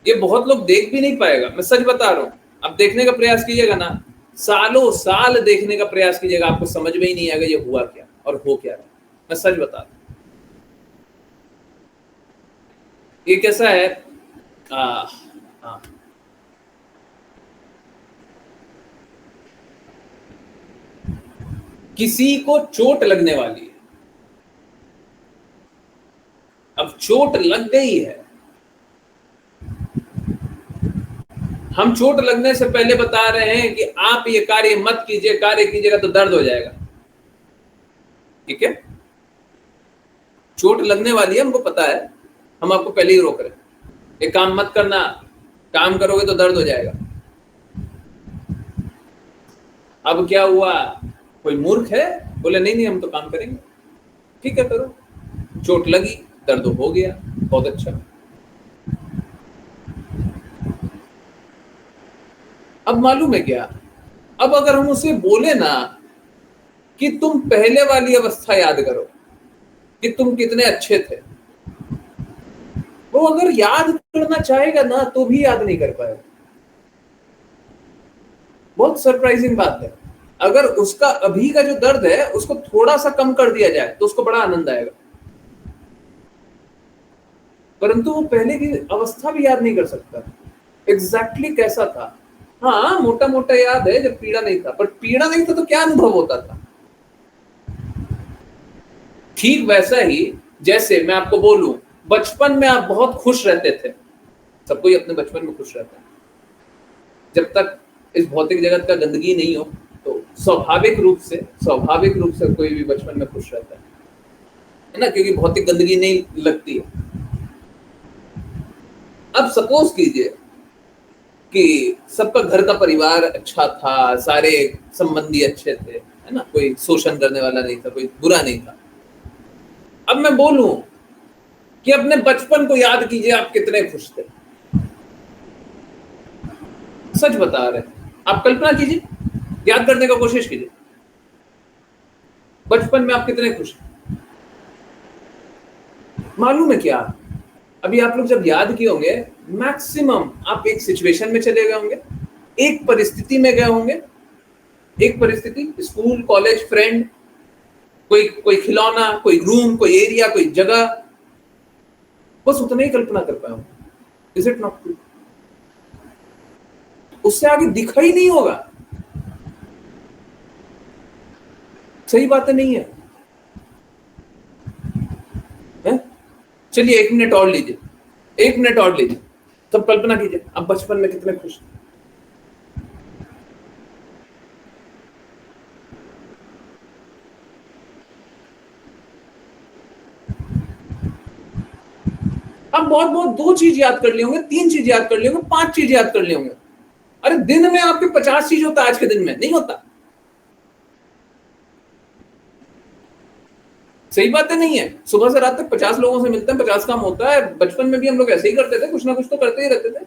ये बहुत लोग देख भी नहीं पाएगा। मैं सच बता रहा हूं, अब देखने का प्रयास कीजिएगा ना, सालों साल देखने का प्रयास कीजिएगा, आपको समझ में ही नहीं आएगा ये हुआ क्या और हो क्या रहा। मैं सच बता रहा हूं। ये कैसा है, किसी को चोट लगने वाली है, अब चोट लग गई है, हम चोट लगने से पहले बता रहे हैं कि आप ये कार्य मत कीजिए, कार्य कीजिएगा तो दर्द हो जाएगा। ठीक है, चोट लगने वाली है, हमको पता है, हम आपको पहले ही रोक रहे हैं, ये काम मत करना, काम करोगे तो दर्द हो जाएगा। अब क्या हुआ, कोई मूर्ख है, बोले नहीं नहीं हम तो काम करेंगे, ठीक है करो, चोट लगी, दर्द हो गया, बहुत अच्छा। अब मालूम है क्या, अब अगर हम उसे बोले ना कि तुम पहले वाली अवस्था याद करो कि तुम कितने अच्छे थे, वो अगर याद करना चाहेगा ना तो भी याद नहीं कर पाएगा। बहुत सरप्राइजिंग बात है, अगर उसका अभी का जो दर्द है उसको थोड़ा सा कम कर दिया जाए तो उसको बड़ा आनंद आएगा, परंतु वो पहले की अवस्था भी याद नहीं कर सकता एग्जैक्टली कैसा था। हाँ, मोटा मोटा याद है जब पीड़ा नहीं था, पर पीड़ा नहीं था तो क्या अनुभव होता था। ठीक वैसा ही जैसे मैं आपको बोलूं, बचपन में आप बहुत खुश रहते थे, सब कोई अपने बचपन में खुश रहता है, जब तक इस भौतिक जगत का गंदगी नहीं हो तो स्वाभाविक रूप से कोई भी बचपन में खुश रहता है ना, क्योंकि भौतिक गंदगी नहीं लगती है। अब सपोज कीजिए कि सबका घर का परिवार अच्छा था, सारे संबंधी अच्छे थे, है ना, कोई शोषण करने वाला नहीं था, कोई बुरा नहीं था। अब मैं बोलूं कि अपने बचपन को याद कीजिए, आप कितने खुश थे, सच बता रहे हैं। आप कल्पना कीजिए, याद करने का कोशिश कीजिए, बचपन में आप कितने खुश हैं। मालूम है क्या, अभी आप लोग जब याद किए होंगे, मैक्सिमम आप एक सिचुएशन में चले गए होंगे, एक परिस्थिति में गए होंगे, एक परिस्थिति, स्कूल, कॉलेज, फ्रेंड, कोई खिलौना, कोई रूम, कोई एरिया, कोई जगह, बस उतना ही कल्पना कर पाए होंगे। Is it not true? उससे आगे दिखा ही नहीं होगा। सही बात नहीं है? चलिए 1 मिनट और लीजिए, 1 मिनट और लीजिए, तब कल्पना कीजिए आप बचपन में कितने खुश थे। आप बहुत बहुत 2 चीज याद कर लिए होंगे, 3 चीज याद कर लिए होंगे, 5 चीज याद कर लिए होंगे। अरे दिन में आपके 50 चीज होता है, आज के दिन में नहीं होता। सही बात है नहीं है? सुबह से रात तक 50 लोगों से मिलते हैं, 50 काम होता है। बचपन में भी हम लोग ऐसे ही करते थे, कुछ ना कुछ तो करते ही रहते थे।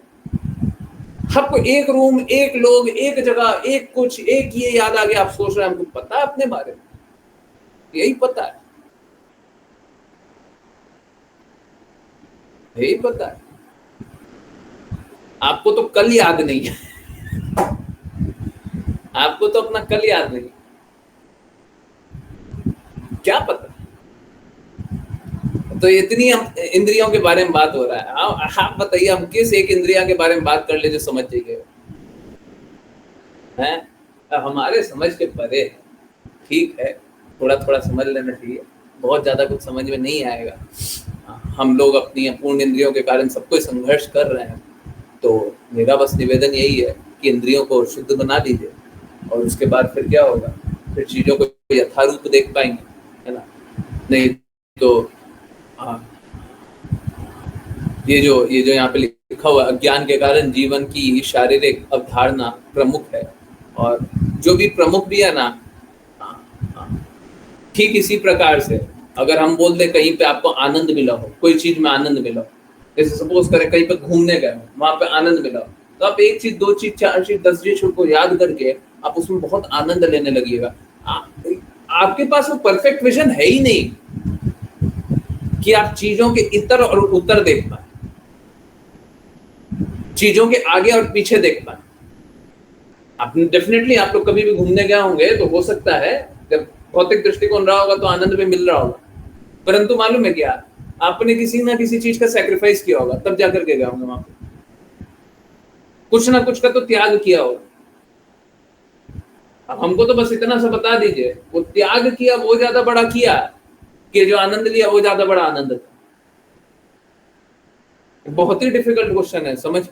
आपको एक रूम, एक लोग, एक जगह, एक कुछ, एक ये याद आ गया, आप सोच रहे हैं हमको पता है अपने बारे में, यही पता है, यही पता है। आपको तो कल याद नहीं है आपको तो अपना कल याद नहीं, क्या पता। तो इतनी हम इंद्रियों के बारे में बात हो रहा है, आप बताइए हम किस एक इंद्रिया के बारे में बात कर ले जो समझ जाइए हैं, हमारे समझ के परे। ठीक है, थोड़ा थोड़ा समझ लेना चाहिए, बहुत ज़्यादा कुछ समझ में नहीं आएगा। हम लोग अपनी अपूर्ण इंद्रियों के कारण सब कुछ संघर्ष कर रहे हैं, तो मेरा बस निवेदन यही है कि इंद्रियों को शुद्ध बना लीजिए, और उसके बाद फिर क्या होगा, फिर चीज़ों को यथारूप देख पाएंगे, है ना। नहीं तो ये जो यहाँ पे लिखा हुआ, अज्ञान के कारण जीवन की शारीरिक अवधारणा प्रमुख है, और जो भी प्रमुख भी है ना, ठीक इसी प्रकार से अगर हम बोल दे कहीं पे आपको आनंद मिला हो, कोई चीज में आनंद मिला हो, जैसे सपोज करें कहीं पे घूमने गए हो, वहां पे आनंद मिला हो, तो आप एक चीज, दो चीज, चार चीज, 10 चीज को याद करके आप उसमें बहुत आनंद लेने लगिएगा। आपके पास वो परफेक्ट विजन है ही नहीं कि आप चीजों के इतर और उत्तर देख पाए, चीजों के आगे और पीछे देख पाए। आप डेफिनेटली, आप लोग कभी भी घूमने गए होंगे तो हो सकता है जब भौतिक दृष्टिकोण रहा होगा तो आनंद भी मिल रहा होगा, परंतु मालूम है क्या, आपने किसी ना किसी चीज का सैक्रिफाइस किया होगा, तब जाकर के गए होंगे वहां पे, कुछ ना कुछ का तो त्याग किया होगा। अब हमको तो बस इतना सा बता दीजिए, वो त्याग किया वो ज्यादा बड़ा किया कि जो आनंद लिया वो ज्यादा बड़ा आनंद था। बहुत ही डिफिकल्ट क्वेश्चन है, समझ,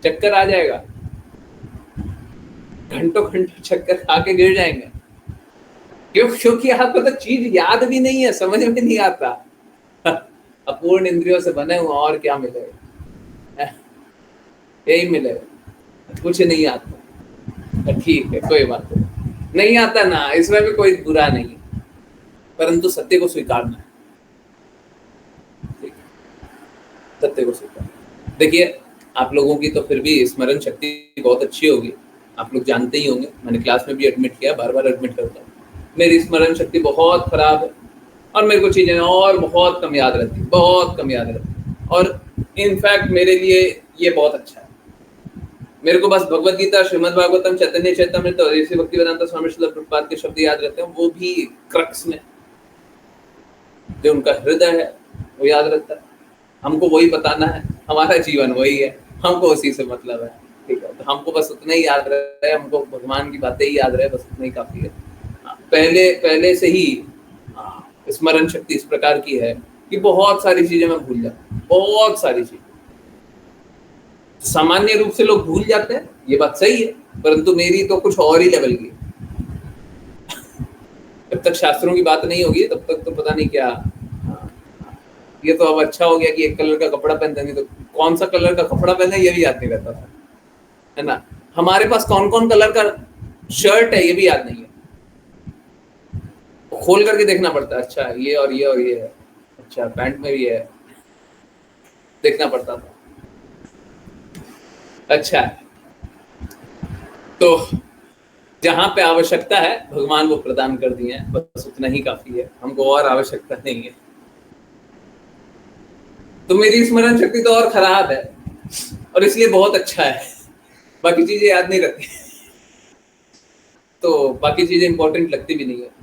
चक्कर आ जाएगा, घंटों घंटों चक्कर खा के गिर जाएंगे, क्योंकि आपको तो चीज याद भी नहीं है, समझ में नहीं आता। अपूर्ण इंद्रियों से बने हुए और क्या मिलेगा, यही मिलेगा, कुछ नहीं आता। ठीक है, कोई बात नहीं आता ना, इसमें भी कोई बुरा नहीं है, परंतु सत्य को स्वीकारना है, सत्य को स्वीकारना। देखिए, आप लोगों की तो फिर भी स्मरण शक्ति बहुत अच्छी होगी, आप लोग जानते ही होंगे, मैंने क्लास में भी एडमिट किया, बार बार एडमिट करता हूँ, मेरी स्मरण शक्ति बहुत खराब है, और मेरे को चीजें और बहुत कम याद रहती, बहुत कम याद रहती, और इनफैक्ट मेरे लिए ये बहुत अच्छा है। मेरे को बस भगवद गीता, श्रीमद् भागवतम, चैतन्य चैतन्यमृत और ऋषि भक्तिवेदांत स्वामी श्रील प्रभुपाद के शब्द याद रहते हैं, वो भी क्रक्स में, जो उनका हृदय है वो याद रहता है। हमको वही बताना है, हमारा जीवन वही है, हमको उसी से मतलब है, ठीक है। तो हमको बस उतना ही याद रहे, हमको भगवान की बातें ही याद रहे, बस उतना ही काफी है। पहले से ही स्मरण शक्ति इस प्रकार की है कि बहुत सारी चीजें मैं भूल जाता हूँ, बहुत सारी चीजें। सामान्य रूप से लोग भूल जाते हैं, ये बात सही है, परंतु मेरी तो कुछ और ही लेवल की। जब तक शास्त्रों की बात नहीं होगी तब तक तो पता नहीं क्या। ये तो अब अच्छा हो गया कि एक कलर का कपड़ा पहनते, नहीं तो कौन सा कलर का कपड़ा पहने ये भी याद नहीं रहता था, है ना। हमारे पास कौन कौन कलर का शर्ट है ये भी याद नहीं है, खोल करके देखना पड़ता है, अच्छा ये और ये और ये है, अच्छा पैंट में भी है, देखना पड़ता था। अच्छा, तो जहां पे आवश्यकता है भगवान वो प्रदान कर दिए हैं, बस उतना ही काफी है, हमको और आवश्यकता नहीं है। तो मेरी स्मरण शक्ति तो और खराब है, और इसलिए बहुत अच्छा है, बाकी चीजें याद नहीं रहती, तो बाकी चीजें इंपॉर्टेंट लगती भी नहीं है।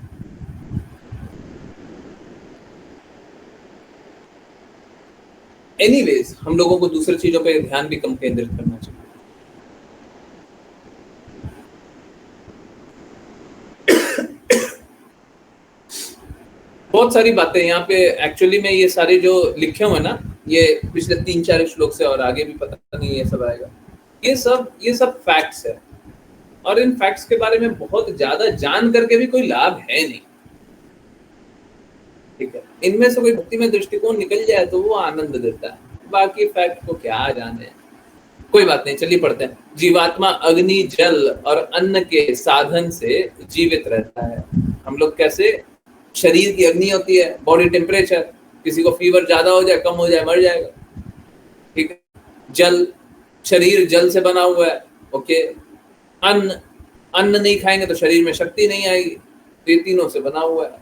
एनीवेज, हम लोगों को दूसरी चीजों पे ध्यान भी कम केंद्रित करना चाहिए। बहुत सारी बातें यहाँ पे एक्चुअली में, ये सारे जो लिखे हुए ना, ये पिछले 3-4 श्लोक से और आगे भी पता नहीं ये सब आएगा, ये सब फैक्ट्स है, और इन फैक्ट्स के बारे में बहुत ज्यादा जान करके भी कोई लाभ है नहीं, ठीक है। इनमें से कोई भक्ति में दृष्टिकोण निकल जाए तो वो आनंद देता है, बाकी फैक्ट को क्या जाने, कोई बात नहीं, चलिए पढ़ते हैं। जीवात्मा अग्नि, जल और अन्न के साधन से जीवित रहता है। हम लोग कैसे, शरीर की अग्नि होती है, बॉडी टेम्परेचर, किसी को फीवर ज्यादा हो जाए, कम हो जाए, मर जाएगा, ठीक है। जल, शरीर जल से बना हुआ है, ओके। अन्न नहीं खाएंगे तो शरीर में शक्ति नहीं आएगी, तो ये तीनों से बना हुआ है,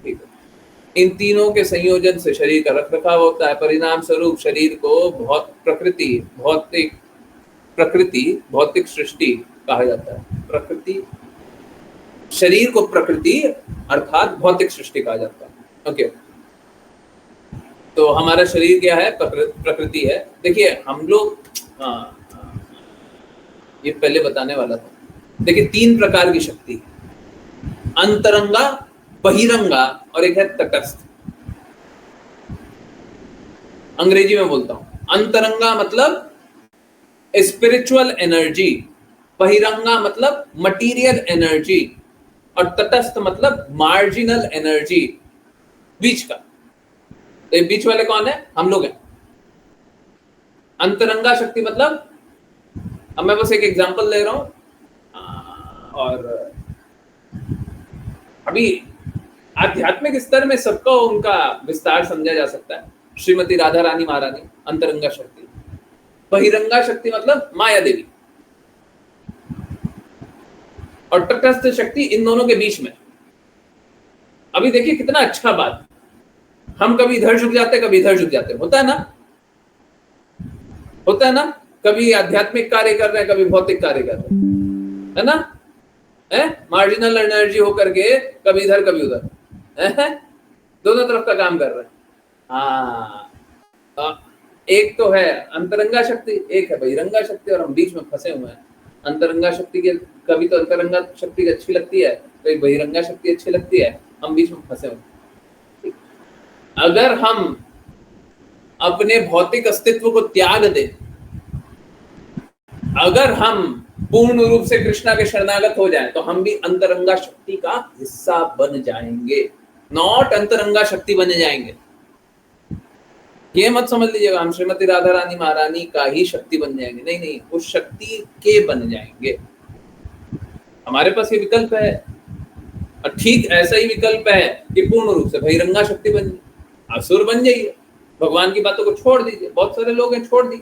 ठीक है। इन तीनों के संयोजन से शरीर का रखरखाव होता है, परिणाम स्वरूप शरीर को भौतिक सृष्टि कहा जाता है। प्रकृति, शरीर को प्रकृति अर्थात भौतिक सृष्टि कहा जाता है, ओके। तो हमारा शरीर क्या है, प्रकृति है। देखिए हम लोग, ये पहले बताने वाला था, देखिए 3 प्रकार की शक्ति है, अंतरंगा, बहिरंगा और एक है तटस्थ। अंग्रेजी में बोलता हूं, अंतरंगा मतलब स्पिरिचुअल एनर्जी, बहिरंगा मतलब मटीरियल एनर्जी और तटस्थ मतलब मार्जिनल एनर्जी, बीच का। तो ये बीच वाले कौन है? हम लोग हैं। अंतरंगा शक्ति मतलब, अब मैं बस एक एग्जांपल ले रहा हूं और अभी आध्यात्मिक स्तर में सबको उनका विस्तार समझा जा सकता है। श्रीमती राधा रानी महारानी अंतरंगा शक्ति, बहिरंगा शक्ति मतलब माया देवी, और तटस्थ शक्ति इन दोनों के बीच में। अभी देखिए कितना अच्छा बात, हम कभी इधर झुक जाते कभी इधर झुक जाते, होता है ना, होता है ना, कभी आध्यात्मिक कार्य कर रहे हैं कभी भौतिक कार्य कर रहे हैं, है ना, है मार्जिनल एनर्जी होकर के कभी इधर कभी उधर, है दोनों तरफ का काम कर रहे हैं। हाँ, एक तो है अंतरंगा शक्ति, एक है बहिरंगा शक्ति, और हम बीच में फंसे हुए हैं। अंतरंगा शक्ति के कभी तो अंतरंगा शक्ति अच्छी लगती है, तो एक बहिरंगा शक्ति अच्छी लगती है, हम बीच में फंसे हुए। अगर हम अपने भौतिक अस्तित्व को त्याग दें, अगर हम पूर्ण रूप से कृष्णा के शरणागत हो जाएं, तो हम भी अंतरंगा शक्ति का हिस्सा बन जाएंगे, नॉट अंतरंगा शक्ति बन जाएंगे। ये मत समझ लीजिएगा हम श्रीमती राधा रानी महारानी का ही शक्ति बन जाएंगे, नहीं नहीं, उस शक्ति के बन जाएंगे। हमारे पास ये विकल्प है, और ठीक ऐसा ही विकल्प है कि पूर्ण रूप से बहिरंगा शक्ति बन, असुर बन जाइए, भगवान की बातों को छोड़ दीजिए। बहुत सारे लोग हैं छोड़ दिए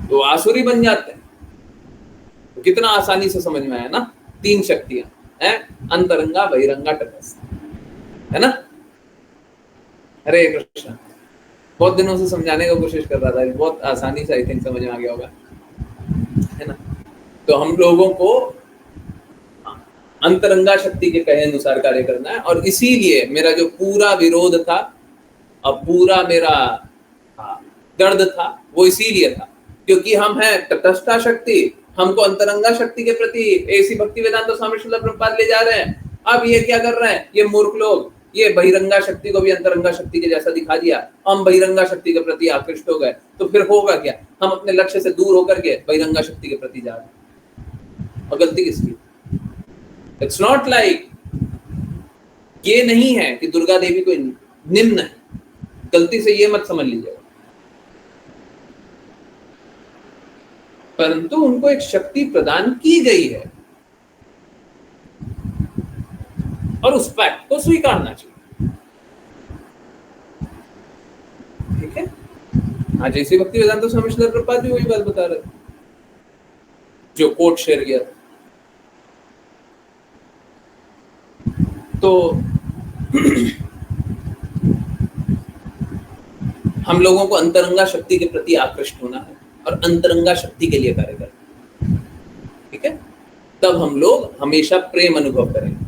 तो आसुरी बन जाते हैं। तो कितना आसानी से समझ में आया ना, तीन शक्तियां हैं, अंतरंगा, बहिरंगा, तटस्थ, है ना। हरे कृष्ण। बहुत दिनों से समझाने की कोशिश कर रहा था, बहुत आसानी से आई थिंक समझ में आ गया होगा, है ना। तो हम लोगों को अंतरंगा शक्ति के कहे अनुसार कार्य करना है, और इसीलिए मेरा जो पूरा विरोध था और पूरा मेरा दर्द था वो इसीलिए था क्योंकि हम हैं तटस्था शक्ति, हमको अंतरंगा शक्ति के प्रति ऐसी भक्ति वेदांत स्वामी श्रील प्रभुपाद ले जा रहे हैं। अब ये क्या कर रहे हैं, ये मूर्ख लोग, ये बहिरंगा शक्ति को भी अंतरंगा शक्ति के जैसा दिखा दिया, हम बहिरंगा शक्ति के प्रति आकृष्ट हो गए, तो फिर होगा क्या, हम अपने लक्ष्य से दूर होकर के बहिरंगा शक्ति के प्रति जा रहे हैं। और गलती किसकी? इट्स नॉट लाइक, ये नहीं है कि दुर्गा देवी कोई निम्न है, गलती से ये मत समझ लीजिएगा, परंतु उनको एक शक्ति प्रदान की गई है और उस फैक्ट को स्वीकारना चाहिए, ठीक है। आज ऐसी भक्ति वेदांत स्वामी श्रील प्रभुपाद भी वही बात बता रहे जो कोट शेयर किया। तो हम लोगों को अंतरंगा शक्ति के प्रति आकृष्ट होना है और अंतरंगा शक्ति के लिए कार्य करना, ठीक है। तब हम लोग हमेशा प्रेम अनुभव करेंगे।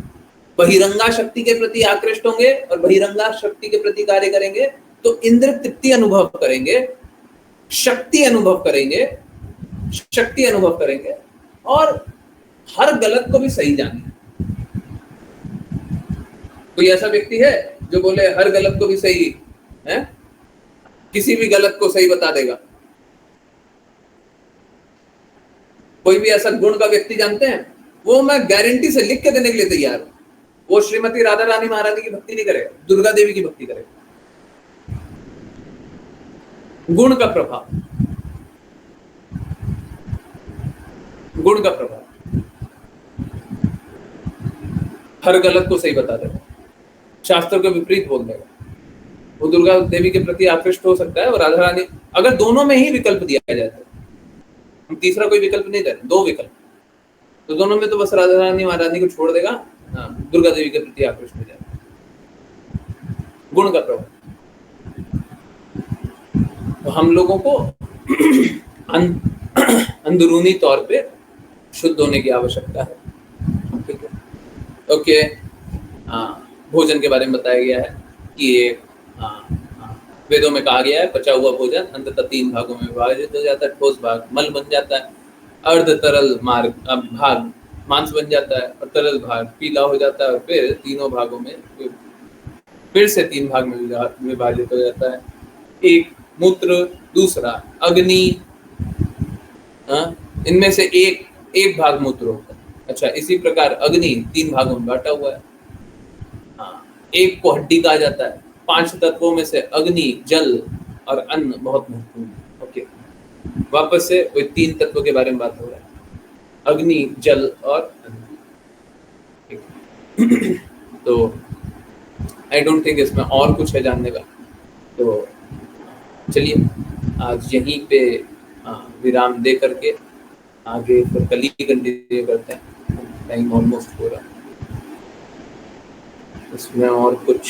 बहिरंगा शक्ति के प्रति आकृष्ट होंगे और बहिरंगा शक्ति के प्रति कार्य करेंगे तो इंद्र तृप्ति अनुभव करेंगे, शक्ति अनुभव करेंगे, शक्ति अनुभव करेंगे और हर गलत को भी सही जानेंगे। कोई ऐसा व्यक्ति है जो बोले हर गलत को भी सही है, किसी भी गलत को सही बता देगा? कोई भी ऐसा गुण का व्यक्ति जानते हैं? वो मैं गारंटी से लिख के देने के लिए तैयार हूं, वो श्रीमती राधा रानी महारानी की भक्ति नहीं करेगा, दुर्गा देवी की भक्ति करेगा। गुण का प्रभाव, गुण का प्रभाव, हर गलत को सही बता देगा, शास्त्र के विपरीत बोल देगा। वो दुर्गा देवी के प्रति आकृष्ट हो सकता है और राधा रानी, अगर दोनों में ही विकल्प दिया जाए तो, हम तीसरा कोई विकल्प नहीं दे रहे, दो विकल्प, तो दोनों में तो बस राधा रानी महारानी को छोड़ देगा, दुर्गा देवी के प्रति आकृष्ट हो जाएगा। गुण का प्रभाव, तो हम लोगों को अंदरूनी तौर पे शुद्ध होने की आवश्यकता है, ठीक है। ओके, भोजन के बारे में बताया गया है कि वेदों में कहा गया है पचा हुआ भोजन अंततः 3 भागों में विभाजित हो जाता है। ठोस भाग मल बन जाता है, अर्ध तरल भाग मांस बन जाता है और तरल भाग पीला हो जाता है और फिर तीनों भागों में फिर से 3 भाग में विभाजित हो जाता है। एक मूत्र, दूसरा अग्नि, इनमें से एक भाग मूत्र होता है। अच्छा, इसी प्रकार अग्नि 3 भागों में बांटा हुआ है। एक को हड्डी कहा जाता है। 5 तत्वों में से अग्नि, जल और अन्न बहुत महत्वपूर्ण है। ओके, वापस से वही 3 तत्वों के बारे में बात हो रहा है, अग्नि, जल और अन्न। तो आई डोंट थिंक इसमें और कुछ है जानने का। तो चलिए आज यहीं पे विराम दे करके आगे फिर कल ही कंटिन्यू करते हैं। टाइम ऑलमोस्ट हो रहा है, इसमें और कुछ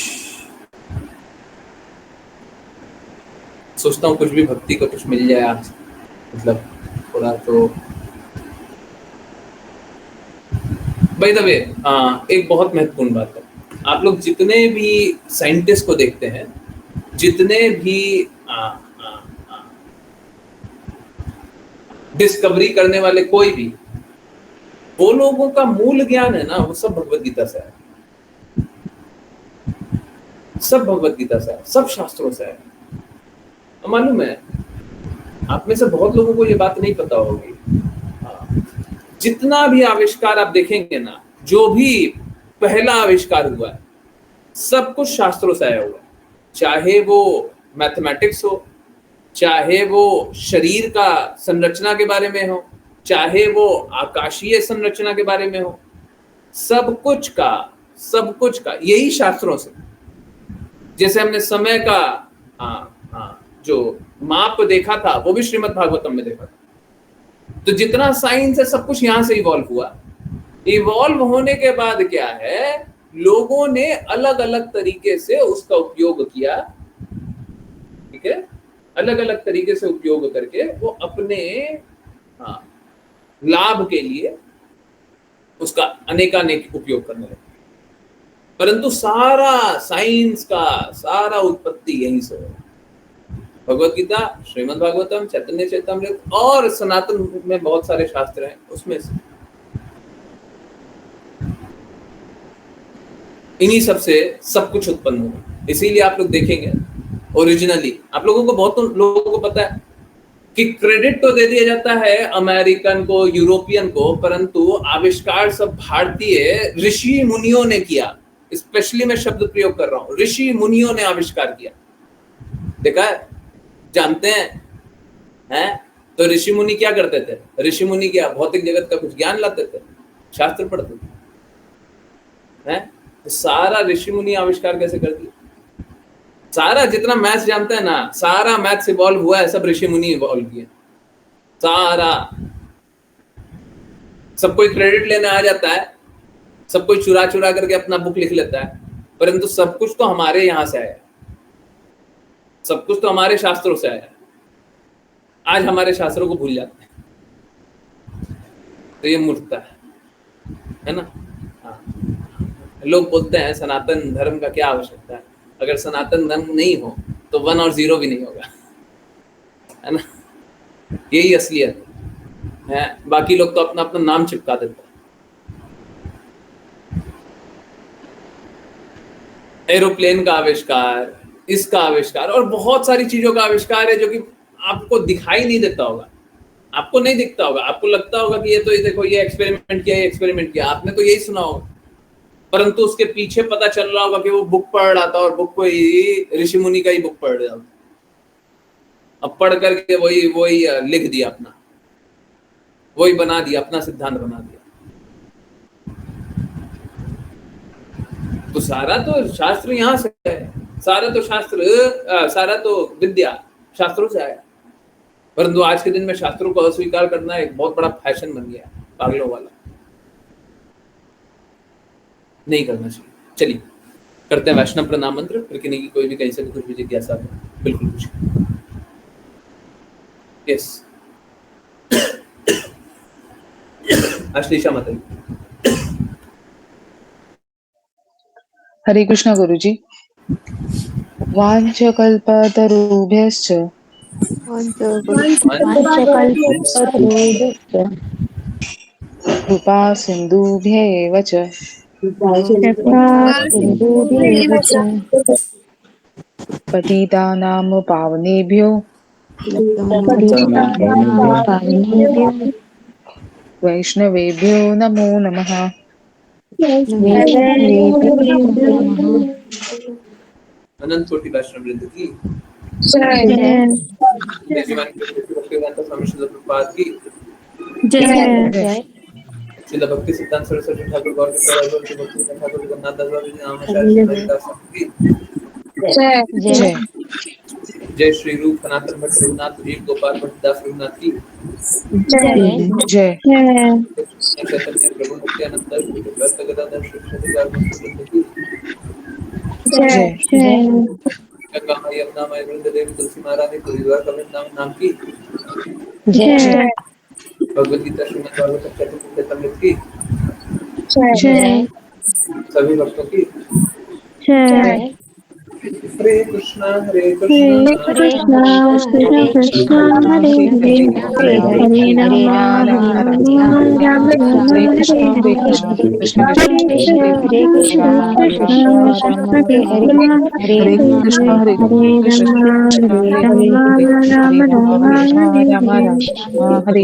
सोचता हूँ कुछ भी भक्ति का कुछ मिल जाए आज, मतलब थोड़ा तो। बाय द वे एक बहुत महत्वपूर्ण बात है, आप लोग जितने भी साइंटिस्ट को देखते हैं, जितने भी डिस्कवरी करने वाले कोई भी, वो लोगों का मूल ज्ञान है ना, वो सब भगवत गीता से है, सब भगवत गीता से है, सब शास्त्रों से है। मालूम है आप में से बहुत लोगों को ये बात नहीं पता होगी। जितना भी आविष्कार आप देखेंगे ना, जो भी पहला आविष्कार हुआ है, सब कुछ शास्त्रों से आया हुआ है। चाहे वो मैथमेटिक्स हो, चाहे वो शरीर का संरचना के बारे में हो, चाहे वो आकाशीय संरचना के बारे में हो, सब कुछ का यही शास्त्रों से। जैसे हमने समय का जो माप देखा था, वो भी श्रीमद् भागवतम में देखा था। तो जितना साइंस है, सब कुछ यहां से इवॉल्व हुआ। इवॉल्व होने के बाद क्या है, लोगों ने अलग अलग तरीके से उसका उपयोग किया, ठीक है, अलग अलग तरीके से उपयोग करके वो अपने लाभ के लिए उसका अनेकानेक उपयोग करने लगे। परंतु सारा साइंस का सारा उत्पत्ति यहीं से है। भगवत गीता, श्रीमद् भागवतम, चैतन्य चैतामृत और सनातन में बहुत सारे शास्त्र हैं, उसमें से इन्हीं सब से सब कुछ उत्पन्न हुआ। इसीलिए आप लोग देखेंगे ओरिजिनली, आप लोगों को, बहुत लोगों को पता है कि क्रेडिट तो दे दिया जाता है अमेरिकन को, यूरोपियन को, परंतु आविष्कार सब भारतीय ऋषि मुनियों ने किया। स्पेशली मैं शब्द प्रयोग कर रहा हूं, ऋषि मुनियों ने आविष्कार किया। देखा है, जानते हैं? तो ऋषि मुनि क्या करते थे? ऋषि मुनि क्या भौतिक जगत का कुछ ज्ञान लाते थे, शास्त्र पढ़ते थे, हैं? तो सारा ऋषि मुनि आविष्कार कैसे कर दिया? सारा जितना मैथ्स जानते हैं ना, सारा मैथ्स इवॉल्व हुआ है, सब ऋषि मुनि इवॉल्व किया। सारा, सब कोई क्रेडिट लेने आ जाता है, सब कोई चुरा चुरा करके अपना बुक लिख लेता है, परंतु सब कुछ तो हमारे यहाँ से आया, सब कुछ तो हमारे शास्त्रों से आया। आज हमारे शास्त्रों को भूल जाते हैं, तो ये मूर्खता है ना। हाँ, लोग बोलते हैं सनातन धर्म का क्या आवश्यकता है, अगर सनातन धर्म नहीं हो तो 1 और 0 भी नहीं होगा, है ना। यही असलियत है। बाकी लोग तो अपना अपना नाम चिपका देते हैं। एरोप्लेन का आविष्कार, इसका आविष्कार और बहुत सारी चीजों का आविष्कार है जो कि आपको दिखाई नहीं देता होगा, आपको नहीं दिखता होगा। आपको लगता होगा कि ये तो ये देखो, ये एक्सपेरिमेंट किया, ये एक्सपेरिमेंट किया, आपने तो यही सुना होगा, परंतु उसके पीछे पता चल रहा होगा कि वो बुक पढ़ रहा था और बुक को ही ऋषि मुनि का ही बुक पढ़ रहा था। अब पढ़ करके वही लिख दिया, अपना वही बना दिया, अपना सिद्धांत बना दिया। तो सारा तो शास्त्र यहाँ से है, सारा तो शास्त्र, सारा तो विद्या शास्त्रों से आया। परंतु आज के दिन में शास्त्रों को अस्वीकार करना एक बहुत बड़ा फैशन बन गया, पागलों वाला। नहीं करना चाहिए। चलिए करते हैं वैष्णव प्रणाम मंत्र, फिर किन्हीं की कोई भी कहीं से भी कुछ भी जिज्ञासा हो, बिल्कुल कुछ। यस, अश्लीषा माता जी। हरे कृष्णा गुरुजी। वाञ्छकल्पतरुभ्यश्च कृपा सिन्धुभ्येव च पतितानां पावनेभ्यो वैष्णवेभ्यो नमो नमः। अनंत कोटि वैष्णव वृंद की भक्तिवेदांत स्वामी श्रील प्रभुपाद की श्रील भक्ति सिद्धांत सरस्वती ठाकुर गौर भक्ति ठाकुर जगन्नाथ दास बाबा जी नाम आचार्य हरिदास की जय जय श्री रूप सनातन भट्ट रघुनाथ जी गोपाल भट्टदास रघुनाथ की जय चैतन्य प्रभु नित्यानंद भक्त गदाधर श्रीवास वृंद की जय गंगा माई यमुना माई वृंद देवी तुलसी महारानी तुलसीदास कबीर नाम की भगवद गीता श्रीमद् भागवत चतुर्थ की सभी भक्तों की हरे कृष्णा हरे कृष्णा हरे कृष्णा हरे हरे हरे राम राम हरे हरे कृष्ण हरे हरे कृष्ण कृष्ण हरे कृष्ण कृष्णा हरे कृष्णा हरे कृष्ण हरे कृष्ण हरे हरे राम राम राम हरे राम हरे हरे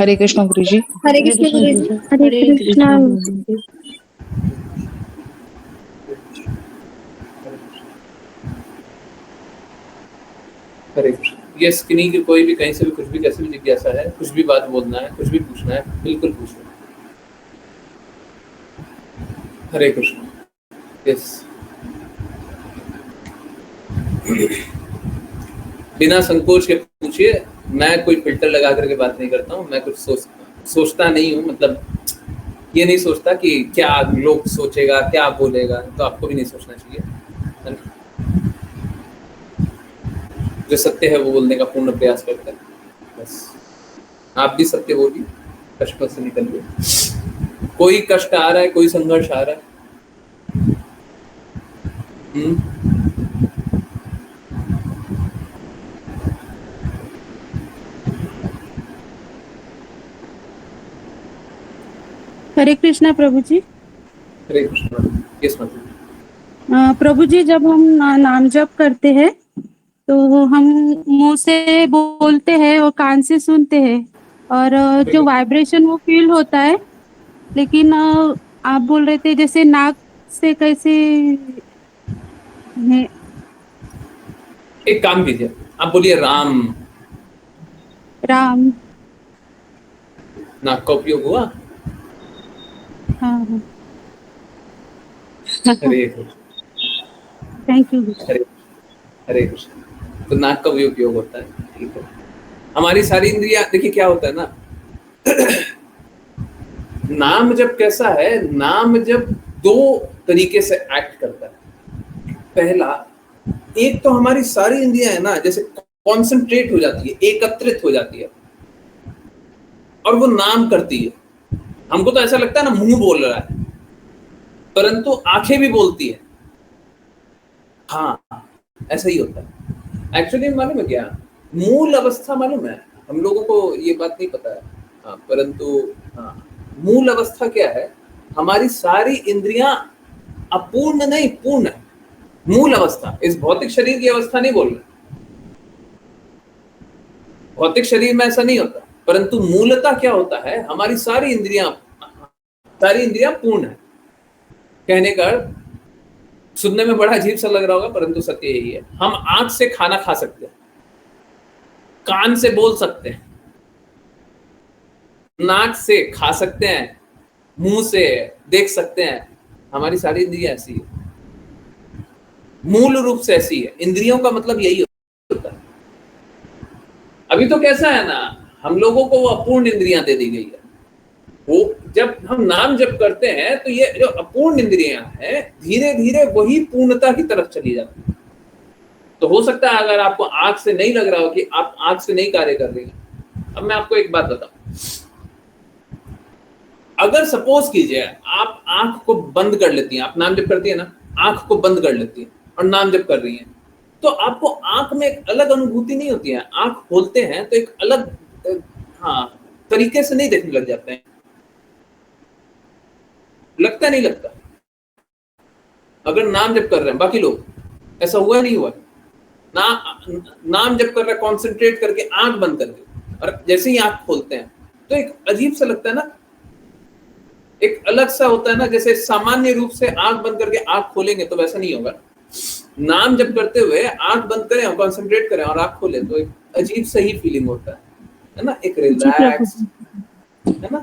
हरे कृष्ण गुरु जी। हरे कृष्ण गुरु जी। हरे कृष्णा। हरे कृष्ण। ये स्किनी की कोई भी कहीं से भी कुछ भी कैसे भी जिज्ञासा है, कुछ भी बात बोलना है, कुछ भी पूछना है, बिल्कुल पूछना है। हरे कृष्ण। यस, बिना संकोच के पूछिए। मैं कोई फिल्टर लगा करके बात नहीं करता हूँ। मैं कुछ सोचता नहीं हूँ, मतलब ये नहीं सोचता कि क्या लोग सोचेगा, क्या बोलेगा, तो आपको भी नहीं सोचना चाहिए, है ना? जो सत्य है वो बोलने का पूर्ण प्रयास करता है। बस आप भी सत्य बोलिए, कष्टों से निकलिए। कोई कष्ट आ रहा है, कोई संघर्ष आ रहा है, हरे कृष्णा प्रभु जी। हरे कृष्ण। किस मतलब? प्रभु जी, जब हम नाम जप करते हैं तो हम मुंह से बोलते हैं और कान से सुनते हैं, और जो वाइब्रेशन वो फील होता है, लेकिन आप बोल रहे थे जैसे नाक से कैसे है? एक काम कीजिए, आप बोलिए राम। राम। नाक का उपयोग हुआ? हाँ। हरे कृष्ण। Thank you. हरे हरे कृष्ण। तो नाक का भी उपयोग होता है, ठीक है। हमारी सारी इंद्रियां, देखिए क्या होता है ना, नाम जब कैसा है, नाम जब दो तरीके से एक्ट करता है। पहला, एक तो हमारी सारी इंद्रियां है ना, जैसे कॉन्सेंट्रेट हो जाती है, एकत्रित हो जाती है, और वो नाम करती है। हमको तो ऐसा लगता है ना मुंह बोल रहा है, परंतु आंखें भी बोलती है। हाँ, ऐसा ही होता है। एक्चुअली मालूम है क्या, मूल अवस्था मालूम है, हम लोगों को ये बात नहीं पता है। हाँ, परंतु हाँ, मूल अवस्था क्या है, हमारी सारी इंद्रियां अपूर्ण नहीं, पूर्ण है। मूल अवस्था, इस भौतिक शरीर की अवस्था नहीं बोल रहे। भौतिक शरीर में ऐसा नहीं होता, परंतु मूलतः क्या होता है, हमारी सारी इंद्रियां पूर्ण है। कहने का सुनने में बड़ा अजीब सा लग रहा होगा, परंतु सत्य यही है। हम आंख से खाना खा सकते हैं, कान से बोल सकते हैं, नाक से खा सकते हैं, मुंह से देख सकते हैं। हमारी सारी इंद्रियां ऐसी है, मूल रूप से ऐसी है। इंद्रियों का मतलब यही होता है। अभी तो कैसा है ना, हम लोगों को वो अपूर्ण इंद्रियां दे दी गई है। वो जब हम नाम जप करते हैं तो ये जो अपूर्ण इंद्रियां हैं, धीरे धीरे वही पूर्णता की तरफ चली जाती है। तो हो सकता है अगर आपको आंख से नहीं लग रहा हो कि आप आंख से नहीं कार्य कर रही हैं। अब मैं आपको एक बात बताऊं, अगर सपोज कीजिए आप आंख को बंद कर लेती हैं, आप नाम जप करती है ना, आंख को बंद कर लेती हैं और नाम जप कर रही हैं, तो आपको आंख में एक अलग अनुभूति नहीं होती है। आंख खोलते हैं तो एक अलग, हाँ, तरीके से नहीं देखने लग जाते हैं। लगता नहीं लगता? अगर नाम जप कर रहे हैं बाकी लोग, ऐसा हुआ नहीं हुआ? नाम जप कर रहे हैं कॉन्सेंट्रेट करके, आंख बंद करके, और जैसे ही आंख खोलते हैं तो एक अजीब सा लगता है ना, एक अलग सा होता है ना। जैसे सामान्य रूप से आंख बंद करके आंख खोलेंगे तो वैसा नहीं होगा। नाम जप करते हुए आंख बंद करें और कॉन्सेंट्रेट करें और आंख खोलें तो एक अजीब सही फीलिंग होता है ना, एक रिलैक्स, है ना,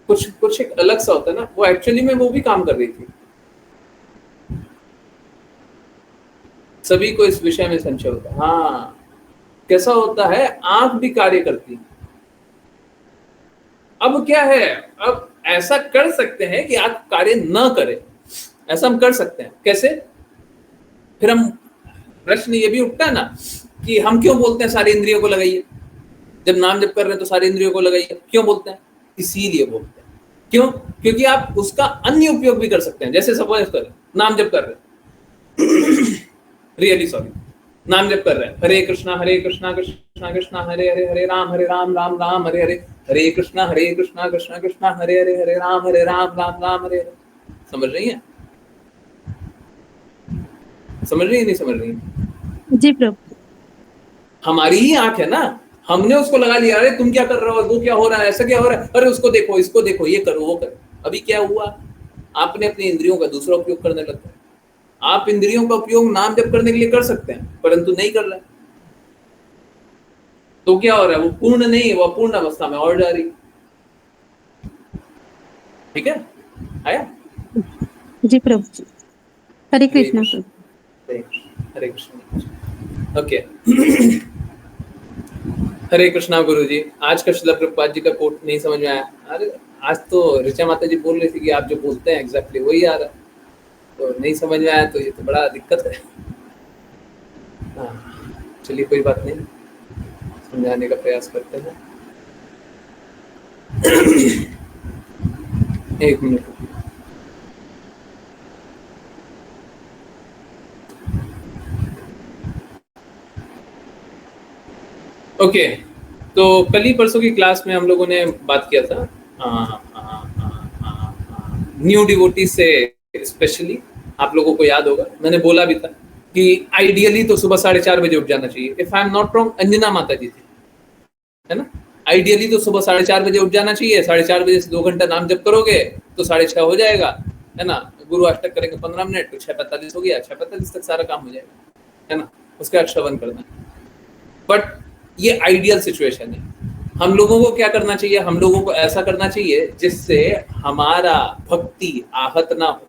कुछ एक अलग सा होता है ना। वो एक्चुअली में वो भी काम कर रही थी। सभी को इस विषय में संशय होता है। हाँ, कैसा होता है, आंख भी कार्य करती है। अब क्या है, अब ऐसा कर सकते हैं कि आंख कार्य न करे, ऐसा हम कर सकते हैं। कैसे? फिर हम प्रश्न ये भी उठता है ना कि हम क्यों बोलते हैं सारी इंद्रियों को लगाइए? जब नाम जप कर रहे हैं तो सारी इंद्रियों को लगाइए, क्यों बोलते हैं? इसीलिए बोलते हैं। क्यों? क्योंकि आप उसका अन्य उपयोग भी कर सकते हैं। जैसे सपोज करें नाम जप कर रहे हैं रियली सॉरी, नाम जप कर रहे हैं, हरे कृष्णा कृष्णा कृष्णा हरे हरे, हरे राम राम राम हरे हरे, हरे कृष्णा कृष्णा कृष्णा हरे हरे, हरे राम राम हरे हरे। समझ रही है? समझ रही है? नहीं समझ रही है? जी प्रभु। हमारी ही आंख है ना, हमने उसको लगा लिया, अरे तुम क्या कर रहे हो, वो क्या हो रहा है, ऐसा क्या हो रहा है, अरे उसको देखो, इसको देखो, ये करो, वो करो। अभी क्या हुआ, आपने अपनी इंद्रियों का दूसरा उपयोग करने लग गए। आप इंद्रियों का उपयोग नाम जप करने के लिए कर सकते हैं, परंतु नहीं कर रहे, तो क्या हो रहा है, वो पूर्ण नहीं, वो अपूर्ण अवस्था में और जा रही। ठीक है, आया? जी प्रभु जी, हरे कृष्णा प्रभु। हरे कृष्णा। ओके हरे कृष्णा गुरु जी। आज का श्रील प्रभुपाद जी का कोट नहीं समझ में आया? अरे आज तो ऋचा माता जी बोल रही थी कि आप जो बोलते हैं एग्जैक्टली वही आ रहा है, तो नहीं समझ में आया तो ये तो बड़ा दिक्कत है। हाँ चलिए कोई बात नहीं, समझाने का प्रयास करते हैं। एक मिनट। ओके तो कल ही परसों की क्लास में हम लोगों ने बात किया था न्यू डिवोटी से स्पेशली। आप लोगों को याद होगा मैंने बोला भी था कि आइडियली तो सुबह 4:30 बजे उठ जाना चाहिए। If I am not wrong, Anjana माता जी थी, है ना? आइडियली तो सुबह 4:30 बजे उठ जाना चाहिए। 4:30 बजे से 2 घंटा नाम जप करोगे तो 6:30 हो जाएगा, है ना? गुरु अष्टक करेंगे 15 मिनट तो 6:45 हो गया। 6:45 तक सारा काम हो जाएगा, है ना? उसके बाद श्रवण करना। बट ये आइडियल सिचुएशन है। हम लोगों को क्या करना चाहिए? हम लोगों को ऐसा करना चाहिए जिससे हमारा भक्ति आहत ना हो।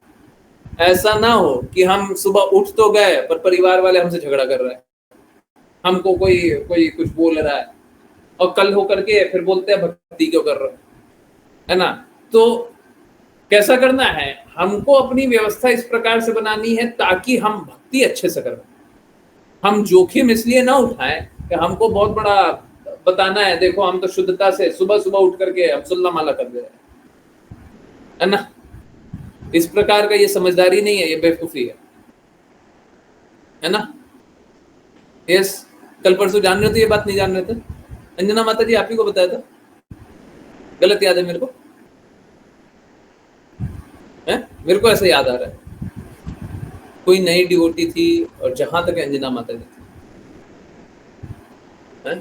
ऐसा ना हो कि हम सुबह उठ तो गए पर परिवार वाले हमसे झगड़ा कर रहे हैं, हमको कोई कुछ बोल रहा है और कल होकर के फिर बोलते हैं भक्ति क्यों कर रहे हो, है ना? तो कैसा करना है? हमको अपनी व्यवस्था इस प्रकार से बनानी है ताकि हम भक्ति अच्छे से करें। हम जोखिम इसलिए ना उठाएं कि हमको बहुत बड़ा बताना है, देखो हम तो शुद्धता से सुबह सुबह उठ करके हम सुल्ला माला कर दे रहे हैं, है ना? इस प्रकार का ये समझदारी नहीं है, ये बेवकूफी है ना? यस, कल परसों जान रहे थे ये बात? नहीं जान रहे थे? अंजना माता जी आप ही को बताया था, गलत याद है मेरे को? है मेरे को ऐसा याद आ रहा है कोई नई डिवोटी थी और जहां तक अंजना माता जी थी, है?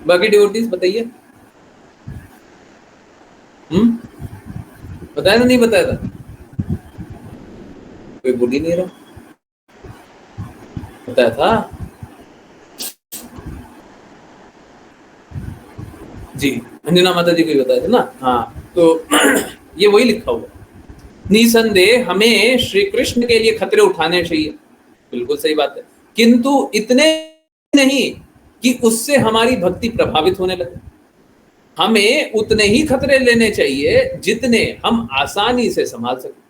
बाकी डिवोटीज बताइए। बताया था नहीं बताया था? कोई बोल ही नहीं रहा। बताया था जी, अंजना माता जी को बताया था ना? हाँ तो ये वही लिखा हुआ, निसंदेह हमें श्री कृष्ण के लिए खतरे उठाने चाहिए। बिल्कुल सही बात है, किंतु इतने नहीं कि उससे हमारी भक्ति प्रभावित होने लगे। हमें उतने ही खतरे लेने चाहिए जितने हम आसानी से संभाल सके।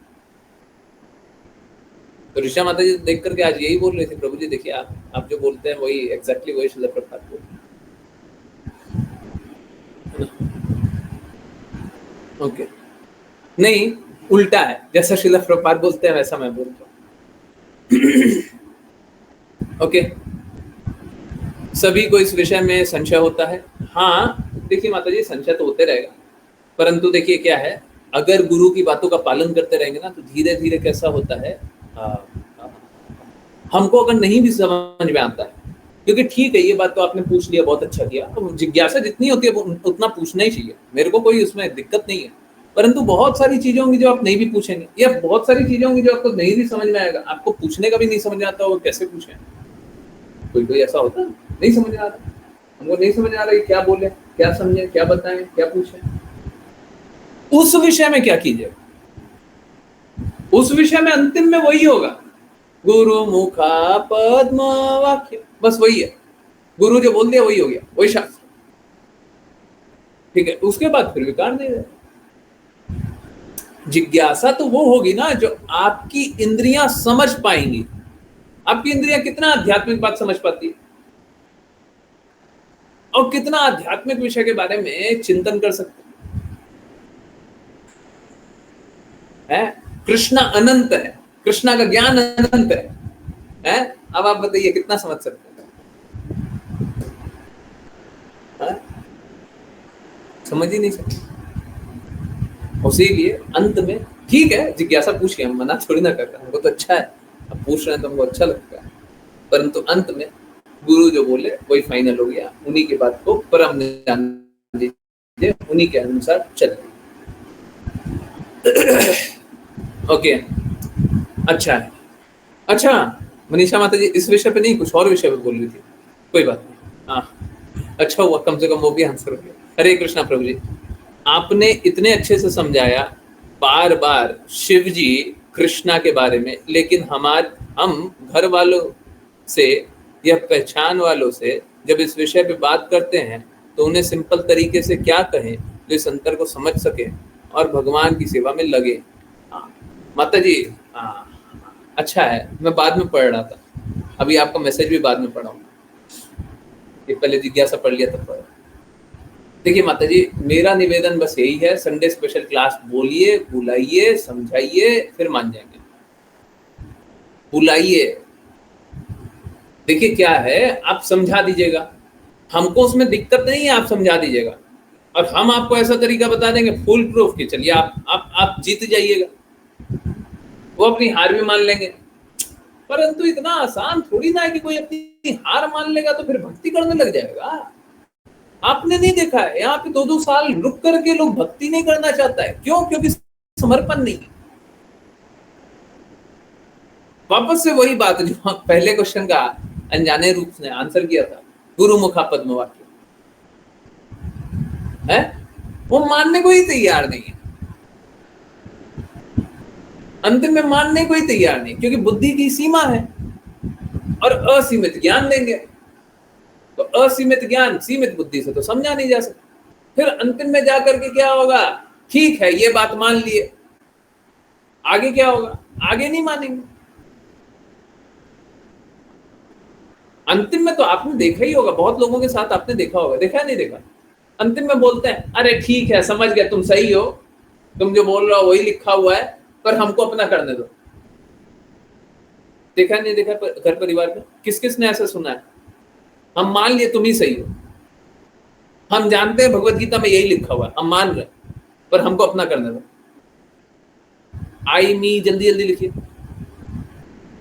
तो ऋषा माता जी देख करके आज यही बोल रही थी, प्रभु जी देखिए आप जो बोलते हैं वही एग्जैक्टली वही श्रील प्रभुपाद बोल रहे हैं। ओके नहीं, उल्टा है, जैसा श्रील प्रभुपाद बोलते हैं वैसा मैं बोलता हूँ। ओके सभी को इस विषय में संशय होता है। हाँ देखिए माता जी, संशय तो होते रहेगा, परंतु देखिए क्या है, अगर गुरु की बातों का पालन करते रहेंगे ना तो धीरे धीरे कैसा होता है, हमको अगर नहीं भी समझ में आता है, क्योंकि ठीक है ये बात तो आपने पूछ लिया, बहुत अच्छा किया, तो जिज्ञासा जितनी होती है उतना पूछना ही चाहिए, मेरे को कोई उसमें दिक्कत नहीं है। परंतु बहुत सारी चीजें होंगी जो आप नहीं भी पूछेंगे, या बहुत सारी चीजें होंगी जो आपको नहीं भी समझ में आएगा, आपको पूछने का भी नहीं समझ में आता होगा, कैसे पूछें? कोई ऐसा होता है नहीं समझ में आ रहा, हमको नहीं समझ आ रहा है क्या बोले, क्या समझे, क्या बताएं, क्या पूछें, उस विषय में क्या कीजिए, उस विषय में अंतिम में वही होगा, गुरु मुखा पद्म वाक्य, बस वही है, गुरु जो बोल दिया वही हो गया, वही शास्त्र, ठीक है। उसके बाद फिर विकार नहीं रहे। जिज्ञासा तो वो होगी ना जो आपकी इंद्रियां समझ पाएंगी। आपकी इंद्रियां कितना आध्यात्मिक बात समझ पाती है और कितना आध्यात्मिक विषय के बारे में चिंतन कर सकते हैं? कृष्णा अनंत है, कृष्णा का ज्ञान अनंत है? अब आप बताइए कितना समझ सकते हैं? समझ ही नहीं सकते। इसीलिए अंत में ठीक है, जिज्ञासा पूछ के हम मना थोड़ी ना कर रहे हैं, हमको तो अच्छा है, अब पूछ रहे हैं तो हमको अच्छा लगता है, परंतु अंत में गुरु जो बोले वही फाइनल हो गया, उन्हीं की बात को परम जान दीजिए, उन्हीं के अनुसार चलिए। ओके, अच्छा है। अच्छा मनीषा माता जी इस विषय पे नहीं, कुछ और विषय पे बोल रही थी, कोई बात नहीं। हाँ अच्छा हुआ, कम से कम वो भी आंसर हो गया। हरे कृष्णा प्रभु जी, आपने इतने अच्छे से समझाया बार बार शिव जी कृष्णा के बारे में, लेकिन हम घर वालों से या पहचान वालों से जब इस विषय पे बात करते हैं तो उन्हें सिंपल तरीके से क्या कहें जो इस अंतर को समझ सके और भगवान की सेवा में लगे। माता जी अच्छा है, मैं बाद में पढ़ रहा था, अभी आपका मैसेज भी बाद में पढ़ाऊंगा, ये पहले जिज्ञासा पढ़ लिया तब पढ़ा। देखिए माता जी, मेरा निवेदन बस यही है, संडे स्पेशल क्लास बोलिए, बुलाइए, समझाइए, फिर मान जाएंगे। बुलाइए, देखिए क्या है, आप समझा दीजिएगा, हमको उसमें दिक्कत नहीं है, आप समझा दीजिएगा और हम आपको ऐसा तरीका बता देंगे फुल प्रूफ कि चलिए आप जीत जाइएगा, वो अपनी हार भी मान लेंगे। परंतु इतना आसान थोड़ी ना है कि कोई अपनी हार मान लेगा तो फिर भक्ति करने लग जाएगा। आपने नहीं देखा है यहाँ पे 2-2 साल रुक करके लोग भक्ति नहीं करना चाहता है, क्यों? क्योंकि समर्पण नहीं। वापस से वही बात जो पहले क्वेश्चन का अनजाने रूप से आंसर किया था, गुरु मुखा पद्म वाक्य है, वो मानने को ही तैयार नहीं है, अंतिम में मानने को ही तैयार नहीं, क्योंकि बुद्धि की सीमा है और असीमित ज्ञान देंगे तो असीमित ज्ञान सीमित बुद्धि से तो समझा नहीं जा सकता। फिर अंतिम में जाकर के क्या होगा, ठीक है ये बात मान लिए, आगे क्या होगा? आगे नहीं मानेंगे। अंतिम में तो आपने देखा ही होगा, बहुत लोगों के साथ आपने देखा होगा, देखा है नहीं देखा? अंतिम में बोलते हैं अरे ठीक है समझ गया, तुम सही हो, तुम जो बोल रहे हो वही लिखा हुआ है, पर हमको अपना करने दो। देखा नहीं देखा? घर परिवार में किस किस ने ऐसा सुना है? हम मान लिए तुम ही सही हो, हम जानते हैं भगवत गीता में यही लिखा हुआ है, हम मान रहे, पर हमको अपना करने दो। आई मी जल्दी जल्दी लिखिए,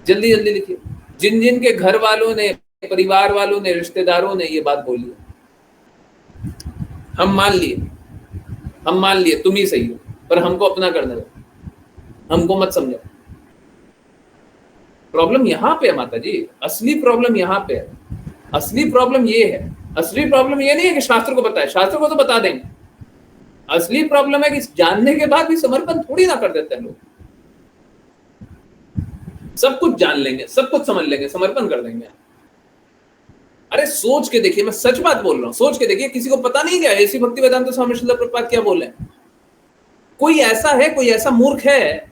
जल्दी जल्दी लिखिए। जिन जिन के घर वालों ने, परिवार वालों ने, रिश्तेदारों ने ये बात बोली, हम मान लिए तुम ही सही हो, पर हमको अपना करने दो, हमको मत समझो। प्रॉब्लम यहाँ पे है माता जी, असली प्रॉब्लम यहाँ पे है, असली प्रॉब्लम ये है। असली प्रॉब्लम ये नहीं है कि शास्त्र को बताए, शास्त्र को तो बता देंगे, असली प्रॉब्लम है कि जानने के बाद भी समर्पण थोड़ी ना कर देते हैं लोग। सब कुछ जान लेंगे, सब कुछ समझ लेंगे, समर्पण कर देंगे। अरे सोच के देखिए, मैं सच बात बोल रहा हूं, सोच के देखिए, किसी को पता नहीं क्या ऐसी भक्ति वेदांत स्वामी श्रील प्रभुपाद क्या बोले? कोई ऐसा है, कोई ऐसा मूर्ख है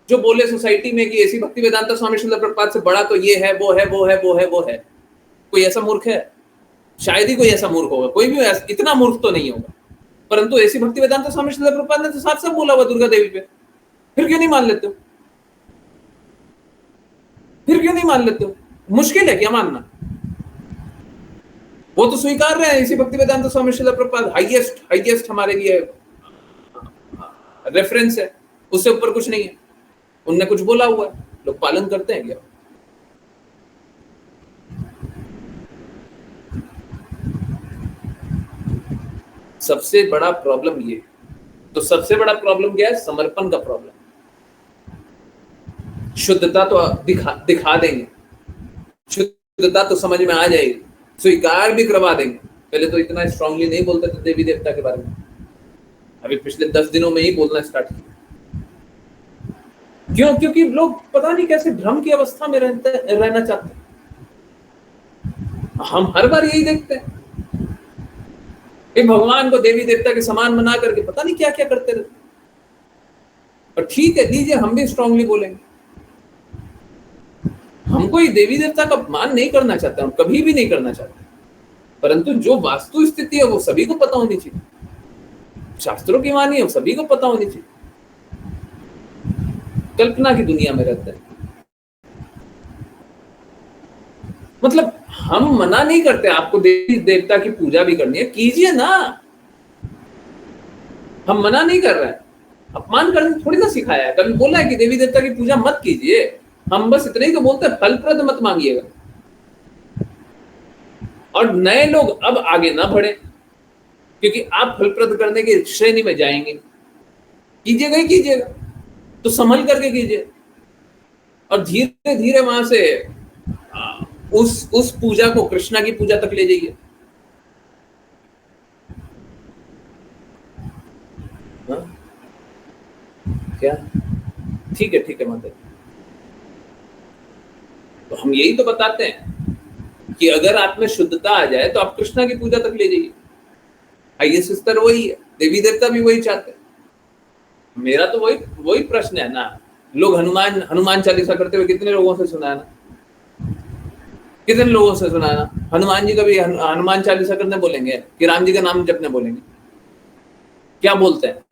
जो बोले सोसाइटी में कि ऐसी भक्ति वेदांत स्वामी श्रील प्रभुपाद से बड़ा तो ये है, वो है, वो है, वो है, वो है? कोई ऐसा मूर्ख है? शायद ही कोई ऐसा मूर्ख होगा, कोई भी इतना मूर्ख तो नहीं होगा। परंतु ऐसी भक्ति वेदांत स्वामी श्रील प्रभुपाद ने तो साफ साफ बोला हुआ दुर्गा देवी पे, फिर क्यों नहीं मान लेते हो? फिर क्यों नहीं मान लेते हो? मुश्किल है क्या मानना? वो तो स्वीकार रहे हैं, इसी भक्ति वेदांत स्वामी श्रील प्रभुपाद हाईएस्ट हमारे लिए रेफरेंस है, उससे ऊपर कुछ नहीं है। उनने कुछ बोला हुआ है, लोग पालन करते हैं क्या? सबसे बड़ा प्रॉब्लम ये, तो सबसे बड़ा प्रॉब्लम क्या है? समर्पण का प्रॉब्लम। शुद्धता तो दिखा देंगे, शुद्धता तो समझ में आ जाएगी, स्वीकार भी करवा देंगे। पहले तो इतना स्ट्रांगली नहीं बोलते थे देवी देवता के बारे में, अभी पिछले 10 दिनों में ही बोलना स्टार्ट किया। क्यों? क्योंकि लोग पता नहीं कैसे भ्रम की अवस्था में रहना चाहते हैं। हम हर बार यही देखते हैं कि भगवान को देवी देवता के समान बना करके पता नहीं क्या क्या करते रहते। और ठीक है, दीजिए, हम भी स्ट्रांगली बोलेंगे। हम कोई देवी देवता का अपमान नहीं करना चाहते, हम कभी भी नहीं करना चाहते, परंतु जो वास्तु स्थिति है वो सभी को पता होनी चाहिए। शास्त्रों की वाणी है, सभी को पता होनी चाहिए। कल्पना की दुनिया में रहते हैं। मतलब हम मना नहीं करते, आपको देवी देवता की पूजा भी करनी है, कीजिए ना, हम मना नहीं कर रहे हैं। अपमान करने थोड़ी ना सिखाया है, कभी बोला है कि देवी देवता की पूजा मत कीजिए। हम बस इतने ही तो बोलते हैं, फलप्रद मत मांगिएगा। और नए लोग अब आगे ना बढ़े, क्योंकि आप फलप्रद करने की श्रेणी में जाएंगे। कीजिएगा ही कीजिएगा तो संभल करके कीजिए, और धीरे धीरे वहां से उस पूजा को कृष्णा की पूजा तक ले जाइए। क्या? ठीक है माता। तो हम यही तो बताते हैं कि अगर आप में शुद्धता आ जाए तो आप कृष्णा की पूजा तक ले जाइए। हाईएस्ट स्तर वही है, देवी देवता भी वही चाहते हैं। मेरा तो वही प्रश्न है ना। लोग हनुमान चालीसा करते हुए कितने लोगों से सुना है ना, कितने लोगों से सुना है ना। हनुमान जी का भी हनुमान चालीसा करने बोलेंगे कि राम जी का नाम जपने बोलेंगे? क्या बोलते हैं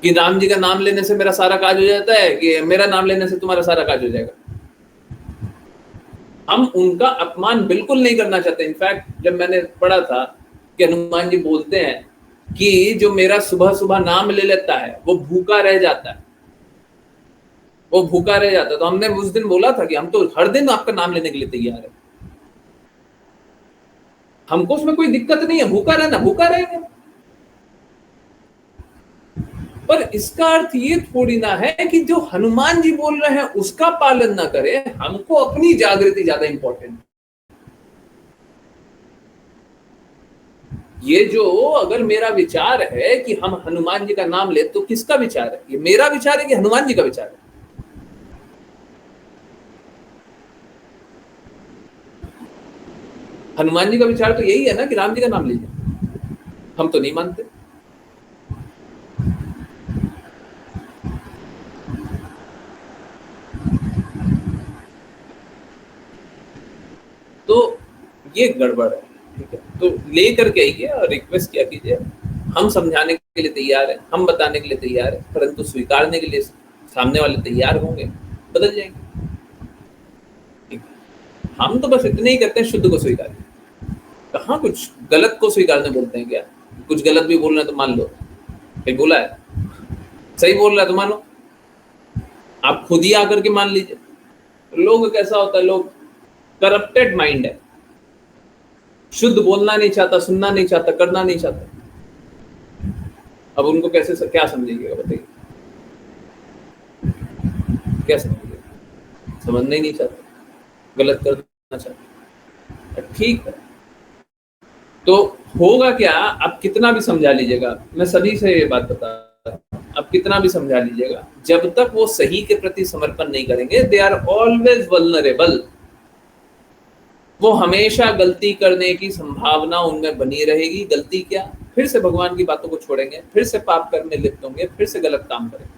कि राम जी का नाम लेने से मेरा सारा काज हो जाता है, कि मेरा नाम लेने से तुम्हारा सारा काज हो जाएगा? हम उनका अपमान बिल्कुल नहीं करना चाहते। इनफैक्ट जब मैंने पढ़ा था कि हनुमान जी बोलते हैं कि जो मेरा सुबह सुबह नाम ले लेता है वो भूखा रह जाता है, वो भूखा रह जाता है। तो हमने उस दिन बोला था कि हम तो हर दिन आपका नाम लेने के लिए तैयार है, हमको उसमें कोई दिक्कत नहीं है, भूखा रहना, भूखा रहेगा। पर इसका अर्थ ये थोड़ी ना है कि जो हनुमान जी बोल रहे हैं उसका पालन ना करें। हमको अपनी जागृति ज्यादा इंपॉर्टेंट। ये जो अगर मेरा विचार है कि हम हनुमान जी का नाम ले, तो किसका विचार है? ये मेरा विचार है कि हनुमान जी का विचार है? हनुमान जी का विचार तो यही है ना कि राम जी का नाम लीजिए। हम तो नहीं मानते। तो ये गड़बड़ है, ठीक है? तो ले करके आइए और रिक्वेस्ट क्या कीजिए। हम समझाने के लिए तैयार है, हम बताने के लिए तैयार है, परंतु स्वीकारने के लिए सामने वाले तैयार होंगे, बदल जाएंगे। ठीक है? हम तो बस इतने ही करते हैं, शुद्ध को स्वीकार। कहाँ कुछ गलत को स्वीकारने बोलते हैं क्या? कुछ गलत भी बोल रहे हैं तो मान लो, भाई बोला है, सही बोल रहा है तो मानो, आप खुद ही आकर के मान लीजिए। लोग कैसा होता है, लोग करप्टेड माइंड है, शुद्ध बोलना नहीं चाहता, सुनना नहीं चाहता, करना नहीं चाहता। अब उनको कैसे क्या समझेंगे बताइए? क्या समझेंगे? समझना ही नहीं चाहता, गलत करना चाहता। ठीक है, तो होगा क्या? आप कितना भी समझा लीजिएगा, मैं सभी से ये बात बता रहा हूं, आप कितना भी समझा लीजिएगा, जब तक वो सही के प्रति समर्पण नहीं करेंगे, दे आर ऑलवेज वल्नरेबल। वो हमेशा गलती करने की संभावना उनमें बनी रहेगी। गलती क्या? फिर से भगवान की बातों को छोड़ेंगे, फिर से पाप करने लिप्त होंगे, फिर से गलत काम करेंगे।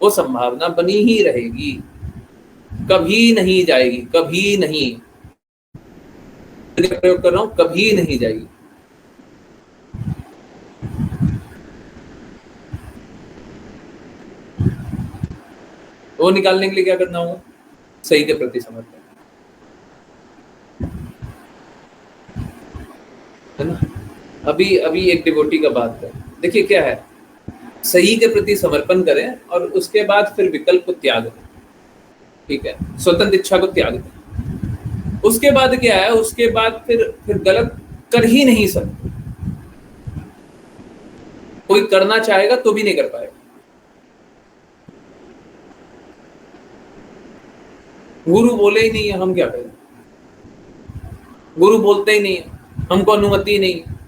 वो संभावना बनी ही रहेगी, कभी नहीं जाएगी, कभी नहीं। प्रयोग कर रहा हूं, कभी नहीं जाएगी। वो निकालने के लिए क्या करना होगा? सही के प्रति समर्पण। अभी अभी एक डिवोटी का बात है, देखिए क्या है, सही के प्रति समर्पण करें और उसके बाद फिर विकल्प को त्याग दें, ठीक है, स्वतंत्र इच्छा को त्याग दें। उसके बाद क्या है, उसके बाद फिर गलत कर ही नहीं सकते। कोई करना चाहेगा तो भी नहीं कर पाएगा। गुरु बोले ही नहीं है, हम क्या करें? गुरु बोलते ही नहीं है, हमको अनुमति नहीं है।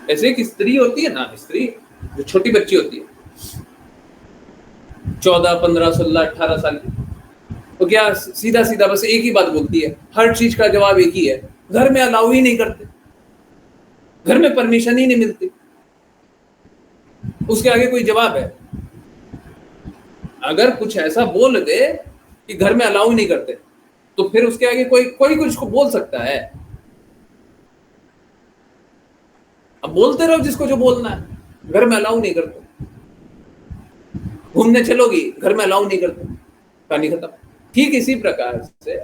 ऐसे एक स्त्री होती है ना, स्त्री जो छोटी बच्ची होती है 14, 15, 16, 18 साल की, तो क्या सीधा सीधा बस एक ही बात बोलती है, हर चीज का जवाब एक ही है, घर में अलाउ ही नहीं करते, घर में परमिशन ही नहीं मिलती, उसके आगे कोई जवाब है? अगर कुछ ऐसा बोल दे कि घर में अलाउ नहीं करते, तो फिर उसके आगे कोई कुछ को बोल सकता है? अब बोलते रहो जिसको जो बोलना है, घर में अलाउ नहीं करते, घूमने चलोगी, घर में अलाउ नहीं करते, कहानी खत्म। ठीक इसी प्रकार से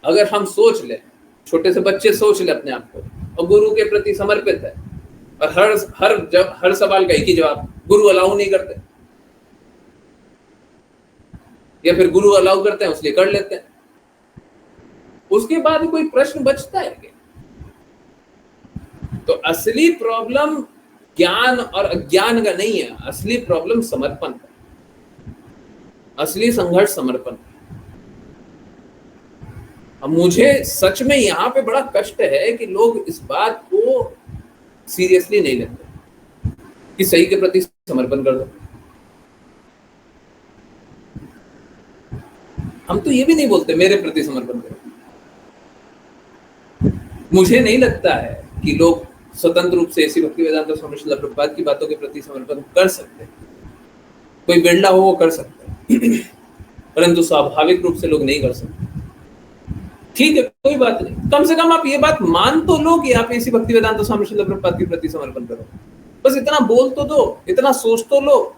अगर हम सोच ले, छोटे से बच्चे सोच ले अपने आप को और गुरु के प्रति समर्पित है, और हर सवाल का एक ही जवाब, गुरु अलाउ नहीं करते, या फिर गुरु अलाउ करते हैं इसलिए कर लेते हैं, उसके बाद कोई प्रश्न बचता है क्या? तो असली प्रॉब्लम ज्ञान और अज्ञान का नहीं है, असली प्रॉब्लम समर्पण का, असली संघर्ष समर्पण। अब मुझे सच में यहाँ पे बड़ा कष्ट है कि लोग इस बात को सीरियसली नहीं लेते कि सही के प्रति समर्पण कर दो। हम तो ये भी नहीं बोलते मेरे प्रति समर्पण करो। मुझे नहीं लगता है कि लोग स्वतंत्र रूप से ऐसी भक्तिवेदांत स्वामी श्रील प्रभुपाद की बातों के प्रति समर्पण कर सकते हैं। कोई बिरला हो वो कर सकता है, परंतु स्वाभाविक रूप से लोग नहीं कर सकते। ठीक है, कोई बात नहीं, कम से कम आप ये बात मान तो लो कि आप ऐसी भक्तिवेदांत स्वामी श्रील प्रभुपाद के प्रति समर्पण करो। बस इतना बोल तो दो, इतना सोच तो लो।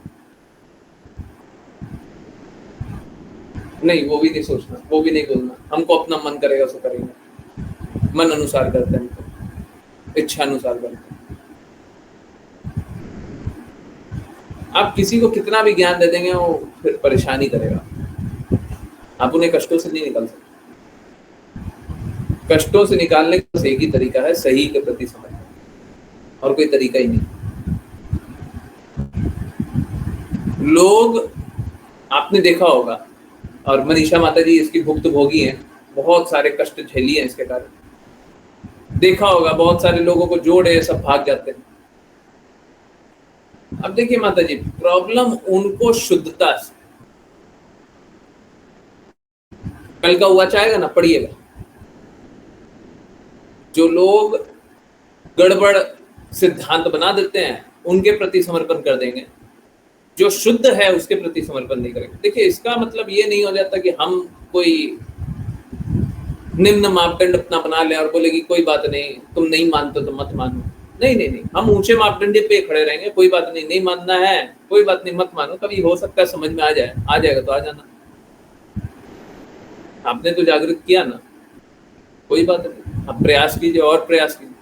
नहीं, वो भी नहीं सोचना, वो भी नहीं बोलना, हमको अपना मन करेगा सो करेंगे, मन अनुसार करते हैं, इच्छा अनुसार करते हैं। आप किसी को कितना भी ज्ञान दे देंगे वो फिर परेशानी करेगा, आप उन्हें कष्टों से नहीं निकाल सकते। कष्टों से निकालने का एक ही तरीका है, सही के प्रति समर्पण, और कोई तरीका ही नहीं। लोग, आपने देखा होगा, और मनीषा माता जी इसकी भुक्तभोगी हैं, बहुत सारे कष्ट झेली हैं इसके कारण। देखा होगा बहुत सारे लोगों को जोड़े सब भाग जाते हैं। अब देखिए माता जी, प्रॉब्लम उनको शुद्धता से, कल का हुआ चाहेगा ना, पढ़िएगा। जो लोग गड़बड़ सिद्धांत बना देते हैं उनके प्रति समर्पण कर देंगे, जो शुद्ध है उसके प्रति समर्पण नहीं करेंगे। देखिए, इसका मतलब ये नहीं हो जाता कि हम कोई निम्न मापदंड अपना बना लें और बोले कि कोई बात नहीं, तुम नहीं मानते तो मत मानो। नहीं नहीं नहीं, हम ऊंचे मापदंड पे खड़े रहेंगे, कोई बात नहीं, नहीं मानना है कोई बात नहीं, मत मानो, कभी हो सकता है समझ में आ जाएगा तो आ जाना। आपने तो जागृत किया ना, कोई बात नहीं, आप प्रयास कीजिए और प्रयास कीजिए।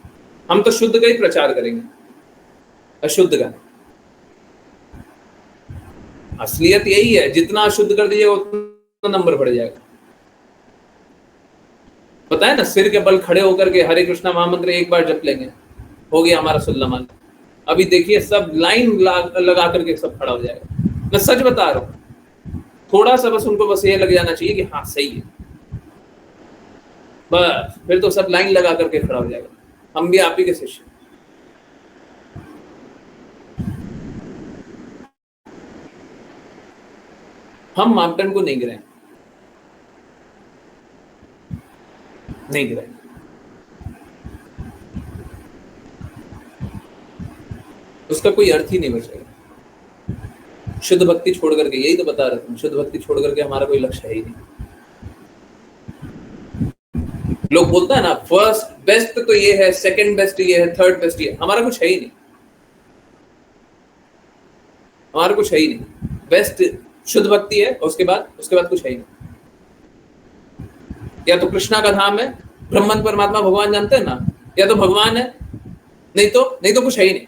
हम तो शुद्ध का ही प्रचार करेंगे, अशुद्ध का। असलियत यही है, जितना अशुद्ध कर दीजिएगा उतना नंबर बढ़ जाएगा। पता है ना, सिर के बल खड़े होकर के हरे कृष्णा महामंत्र एक बार जप लेंगे, हो गया हमारा सुल्लामान। अभी देखिए सब लाइन लगा करके सब खड़ा हो जाएगा। मैं सच बता रहा हूँ, थोड़ा सा बस उनको बस ये लग जाना चाहिए कि हाँ सही है, बस फिर तो सब लाइन लगा करके खड़ा हो जाएगा। हम भी आप ही के शिष्य। हम मापदंड को नहीं गिराएंगे, नहीं गिराएंगे। उसका कोई अर्थ ही नहीं बचेगा। शुद्ध भक्ति छोड़ करके, यही तो बता रहा था, शुद्ध भक्ति छोड़ करके हमारा कोई लक्ष्य है ही नहीं। लोग बोलता है ना, फर्स्ट बेस्ट तो ये है, सेकंड बेस्ट ये है, थर्ड बेस्ट ये है। हमारा कुछ है ही नहीं, हमारा कुछ है ही नहीं। बेस्ट शुद्ध भक्ति है, उसके बाद कुछ है ही नहीं। या तो कृष्णा का धाम है, ब्रह्मन परमात्मा भगवान जानते हैं ना, या तो भगवान है, नहीं तो कुछ है ही नहीं,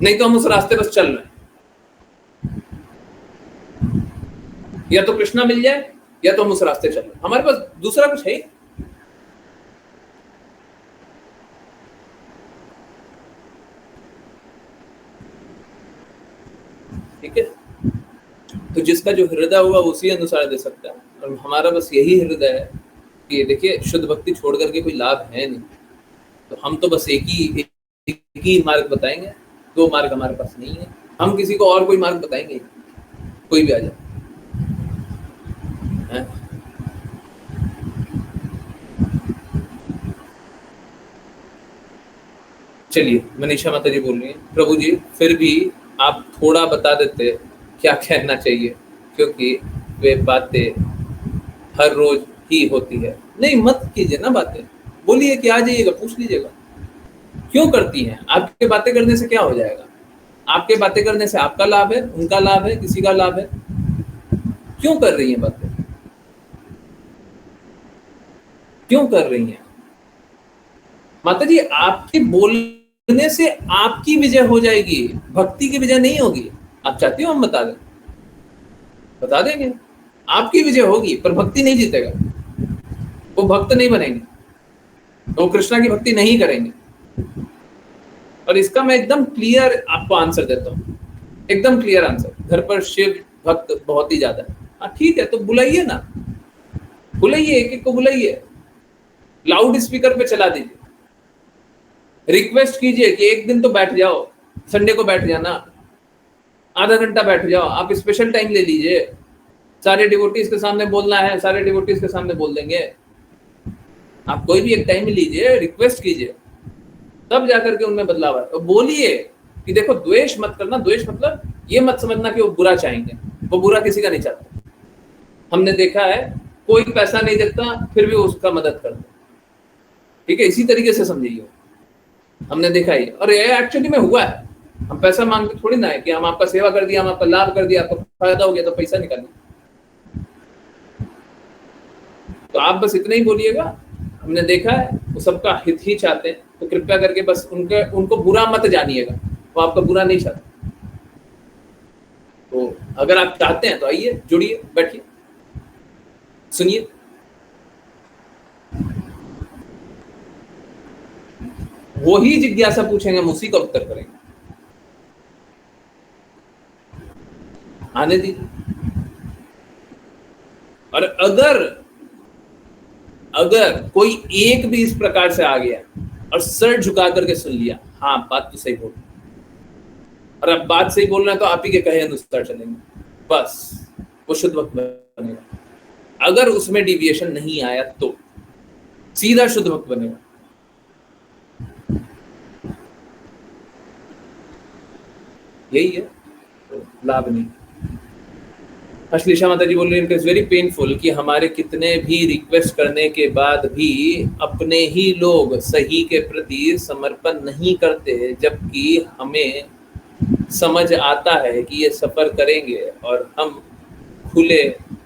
नहीं तो हम उस रास्ते बस चल रहे हैं। या तो कृष्णा मिल जाए या तो हम उस रास्ते चल रहे हैं, हमारे पास दूसरा कुछ है ही। ठीक है, तो जिसका जो हृदय होगा उसी अनुसार दे सकता है। और हमारा बस यही हृदय है कि देखिए शुद्ध भक्ति छोड़ करके कोई लाभ है नहीं, तो हम तो बस एक ही मार्ग बताएंगे, दो मार्ग हमारे पास नहीं है। हम किसी को और कोई मार्ग बताएंगे, कोई भी आ जाए। चलिए, मनीषा माता जी बोल रही हैं, प्रभु जी फिर भी आप थोड़ा बता देते क्या कहना चाहिए, क्योंकि वे बातें हर रोज ही होती है। नहीं, मत कीजिए ना बातें, बोलिए कि आ जाइएगा, पूछ लीजिएगा क्यों करती हैं। आपके बातें करने से क्या हो जाएगा? आपके बातें करने से आपका लाभ है, उनका लाभ है, किसी का लाभ है। क्यों कर रही हैं बातें, क्यों कर रही हैं माता जी? आपके बोलने से आपकी विजय हो जाएगी, भक्ति की विजय नहीं होगी। आप चाहती हो हम बता दें? बता देंगे, आपकी विजय होगी पर भक्ति नहीं जीतेगा, वो भक्त नहीं बनेंगे, वो कृष्णा की भक्ति नहीं करेंगे। और इसका मैं एकदम क्लियर आपको आंसर देता हूँ, एकदम क्लियर आंसर। घर पर शिव भक्त बहुत ही ज्यादा है, हाँ ठीक है, तो बुलाइए ना, बुलाइए, एक एक को बुलाइए, लाउड स्पीकर पे चला दीजिए, रिक्वेस्ट कीजिए कि एक दिन तो बैठ जाओ, संडे को बैठ जाना, आधा घंटा बैठ जाओ, आप स्पेशल टाइम ले लीजिए, सारे डिवोटीज के सामने बोलना है, सारे डिवोटीज के सामने बोल देंगे। आप कोई भी एक टाइम लीजिए, रिक्वेस्ट कीजिए, तब जाकर के उनमें बदलाव है। तो बोलिए कि देखो द्वेष मत करना, द्वेष मतलब ये मत समझना कि वो बुरा चाहेंगे, वो बुरा किसी का नहीं चाहता। हमने देखा है कोई पैसा नहीं देता फिर भी उसका मदद करता, ठीक है, इसी तरीके से समझिए। हमने देखा ही, और ये एक्चुअली में हुआ है। हम पैसा मांगते थोड़ी ना है कि हम आपका सेवा कर दिया, हम आपका लाभ कर दिया, आपको फायदा हो गया तो पैसा निकाल दिया। तो आप बस इतना ही बोलिएगा, हमने देखा है वो सबका हित ही चाहते हैं, तो कृपया करके बस उनको बुरा मत जानिएगा, वो आपका बुरा नहीं चाहते। तो अगर आप चाहते हैं तो आइए, जुड़िए, बैठिए, सुनिए। वो ही जिज्ञासा पूछेंगे, हम उसी का उत्तर करेंगे। आने दीजिए। और अगर कोई एक भी इस प्रकार से आ गया और सर झुका करके सुन लिया, हाँ बात तो सही बोल, और अब बात सही बोलना है तो आप ही के कहे अनुसार चलेंगे, बस वो शुद्ध भक्त बनेगा। अगर उसमें डिविएशन नहीं आया तो सीधा शुद्ध भक्त बनेगा। यही है, तो लाभ नहीं। अश्लीषा माता जी बोल रही है, इट इज वेरी पेनफुल कि हमारे कितने भी रिक्वेस्ट करने के बाद भी अपने ही लोग सही के प्रति समर्पण नहीं करते, जबकि हमें समझ आता है कि ये सफर करेंगे और हम खुले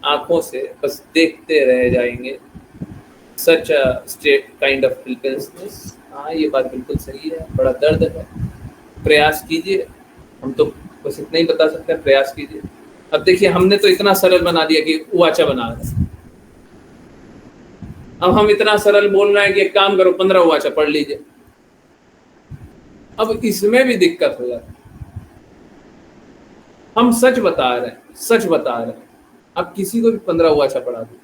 आंखों से बस देखते रह जाएंगे। Such a state kind of helplessness. हाँ, ये बात बिल्कुल सही है, बड़ा दर्द है। प्रयास कीजिए, हम तो बस इतना ही बता सकते हैं, प्रयास कीजिए। अब देखिए, हमने तो इतना सरल बना दिया कि उवाचा बना रहे। अब हम इतना सरल बोल रहे हैं कि एक काम करो, 15 उवाचा पढ़ लीजिए। अब इसमें भी दिक्कत हो जाती है। हम सच बता रहे हैं, सच बता रहे हैं। अब किसी को भी 15 उवाचा पढ़ा दो,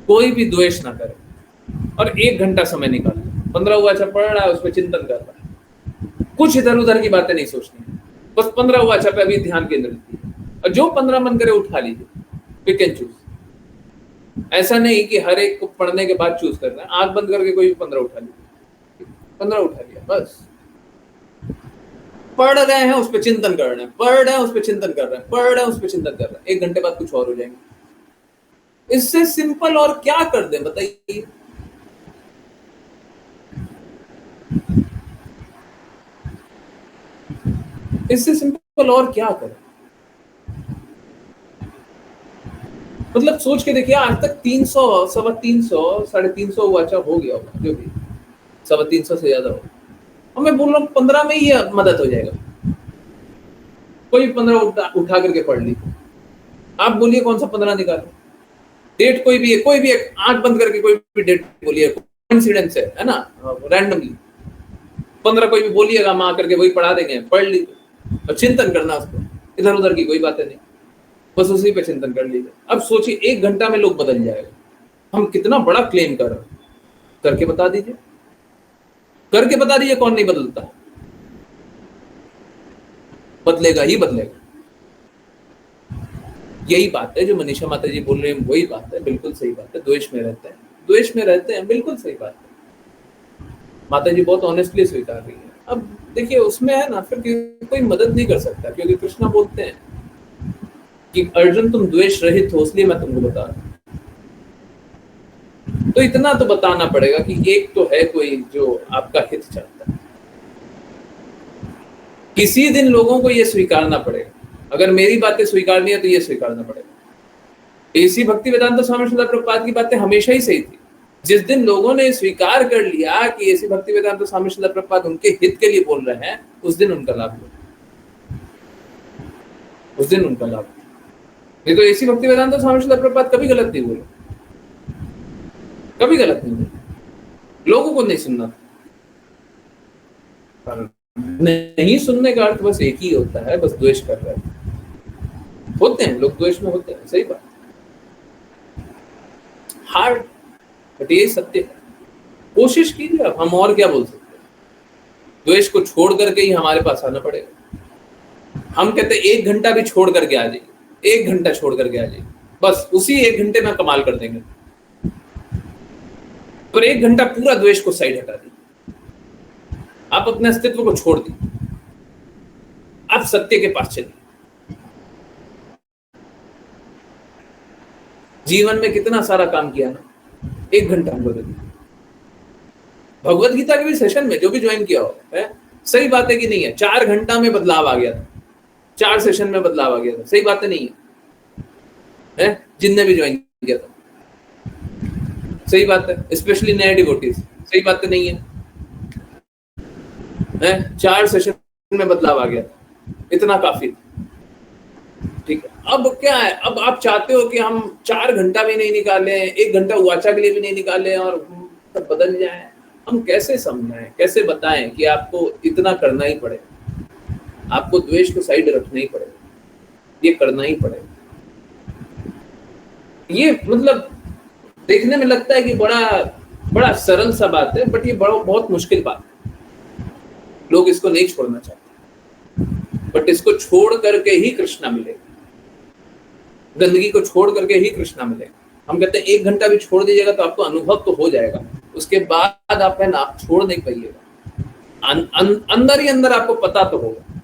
कोई भी द्वेष ना करे, और 1 घंटा समय निकाल, 15 उवाचा पढ़ रहा है, उस पर चिंतन कर रहा है, कुछ इधर उधर की बातें नहीं सोचनी, बस 15 उवाचा पे अभी ध्यान केंद्रित कीजिए। और जो 15 मन करे उठा लीजिए, पिक एंड चूज। ऐसा नहीं कि हर एक को पढ़ने के बाद चूज करना है, आंख बंद करके कोई भी 15 उठा लीजिए, 15 उठा लिया, बस पढ़ रहे हैं उस पर चिंतन कर रहे हैं, पढ़ रहे हैं उस पर चिंतन कर रहे हैं, पढ़ रहे हैं उस पर चिंतन कर रहे हैं। 1 घंटे बाद कुछ और हो जाएंगे। इससे सिंपल और क्या कर दें बताइए? इससे सिंपल और क्या करें? मतलब सोच के देखिए, आज तक 300, 350, 350 वाचा हो गया होगा, जो भी 350 से ज्यादा हो, और मैं बोल रहा हूँ 15 में ही मदद हो जाएगा। कोई 15 उठा करके पढ़ ली, आप बोलिए कौन सा 15 निकालो, डेट कोई भी एक आंख बंद करके कोई भी डेट बोलिए, कोइंसिडेंस है ना, रैंडमली 15 कोई भी बोलिएगा, हम आकर के वही पढ़ा देंगे, पढ़ लीजिए और चिंतन करना उसको, इधर उधर की कोई बातें नहीं, बस उसी पे चिंतन कर लीजिए। अब सोचिए 1 घंटा में लोग बदल जाएगा, हम कितना बड़ा क्लेम कर रहे हैं, करके बता दीजिए, करके बता दीजिए कौन नहीं बदलता, बदलेगा ही बदलेगा। यही बात है जो मनीषा माता जी बोल रहे हैं, वही बात है, बिल्कुल सही बात है। द्वेष में रहते हैं, द्वेष में रहते हैं, बिल्कुल सही बात है। माता जी बहुत ऑनेस्टली स्वीकार रही है। अब देखिए उसमें है ना, फिर कोई मदद नहीं कर सकता, क्योंकि कृष्णा बोलते हैं कि अर्जुन तुम द्वेष रहित हो, इसलिए मैं तुमको बता रहा हूं। तो इतना तो बताना पड़ेगा कि एक तो है कोई जो आपका हित चाहता है। किसी दिन लोगों को यह स्वीकारना पड़ेगा, अगर मेरी बातें स्वीकारनी है तो ये स्वीकारना पड़ेगा। एसी भक्ति वेदांत स्वामी श्रील प्रभुपाद की बातें हमेशा ही सही थी। जिस दिन लोगों ने स्वीकार कर लिया कि एसी भक्ति वेदांत स्वामी श्रील प्रभुपाद उनके हित के लिए बोल रहे हैं, उस दिन उनका लाभ हुआ, उस दिन उनका लाभ हुआ। नहीं तो एसी भक्ति वेदांत स्वामी श्रील प्रभुपाद कभी गलत नहीं बोले, कभी गलत नहीं बोले। लोगों को नहीं सुनना, नहीं सुनने का अर्थ बस एक ही होता है, बस द्वेष कर रहे हैं। होते हैं लोग द्वेष में, होते हैं, सही बात, हार्ड, बट ये सत्य है। कोशिश कीजिए आप, हम और क्या बोल सकते हैं। द्वेष को छोड़ करके ही हमारे पास आना पड़ेगा। हम कहते हैं 1 घंटा भी छोड़ करके आ जाइए, 1 घंटा छोड़ करके आ जाइए, बस उसी 1 घंटे में कमाल कर देंगे। पर 1 घंटा पूरा द्वेष को साइड हटा दीजिए, आप अपने अस्तित्व को छोड़ दीजिए, आप सत्य के पास चलिए। जीवन में कितना सारा काम किया ना, 1 घंटा हमको दे दिया। भगवत गीता के भी सेशन में जो भी ज्वाइन किया हो, है सही बात है कि नहीं है, 4 घंटा में बदलाव आ गया था, 4 सेशन में बदलाव आ गया था, सही बात है नहीं है, जिनने भी ज्वाइन किया था, सही बात है, स्पेशली नए डिवोटीज, सही बात है नहीं है, 4 सेशन में बदलाव आ गया, इतना काफी, ठीक है। अब क्या है, अब आप चाहते हो कि हम 4 घंटा भी नहीं निकाले, 1 घंटा वाचा के लिए भी नहीं निकाले और सब बदल जाए। हम कैसे समझाएं, कैसे बताएं कि आपको इतना करना ही पड़ेगा, आपको द्वेष को साइड रखना ही पड़ेगा, ये करना ही पड़ेगा। ये मतलब देखने में लगता है कि बड़ा सरल सा बात है, बट ये बहुत मुश्किल बात है। लोग इसको नहीं छोड़ना चाहते, बट इसको छोड़ करके ही कृष्णा मिलेगा, गंदगी को छोड़ करके ही कृष्णा मिलेगा। हम कहते हैं 1 घंटा भी छोड़ दीजिएगा तो आपको अनुभव तो हो जाएगा, उसके बाद आप है ना, आप छोड़ नहीं पाइएगा, अंदर ही अंदर आपको पता तो होगा।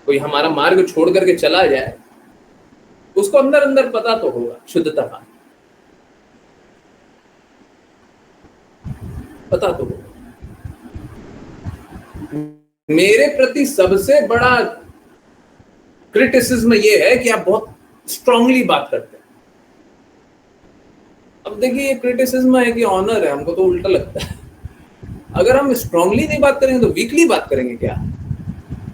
कोई हमारा मार्ग छोड़ करके चला जाए, उसको अंदर अंदर पता तो होगा, शुद्धता का पता तो होगा। मेरे प्रति सबसे बड़ा क्रिटिसिज्म ये है कि आप बहुत स्ट्रांगली बात करते हैं। अब देखिए ये क्रिटिसिज्म है कि ऑनर है, हमको तो उल्टा लगता है। अगर हम स्ट्रांगली नहीं बात करेंगे तो वीकली बात करेंगे क्या?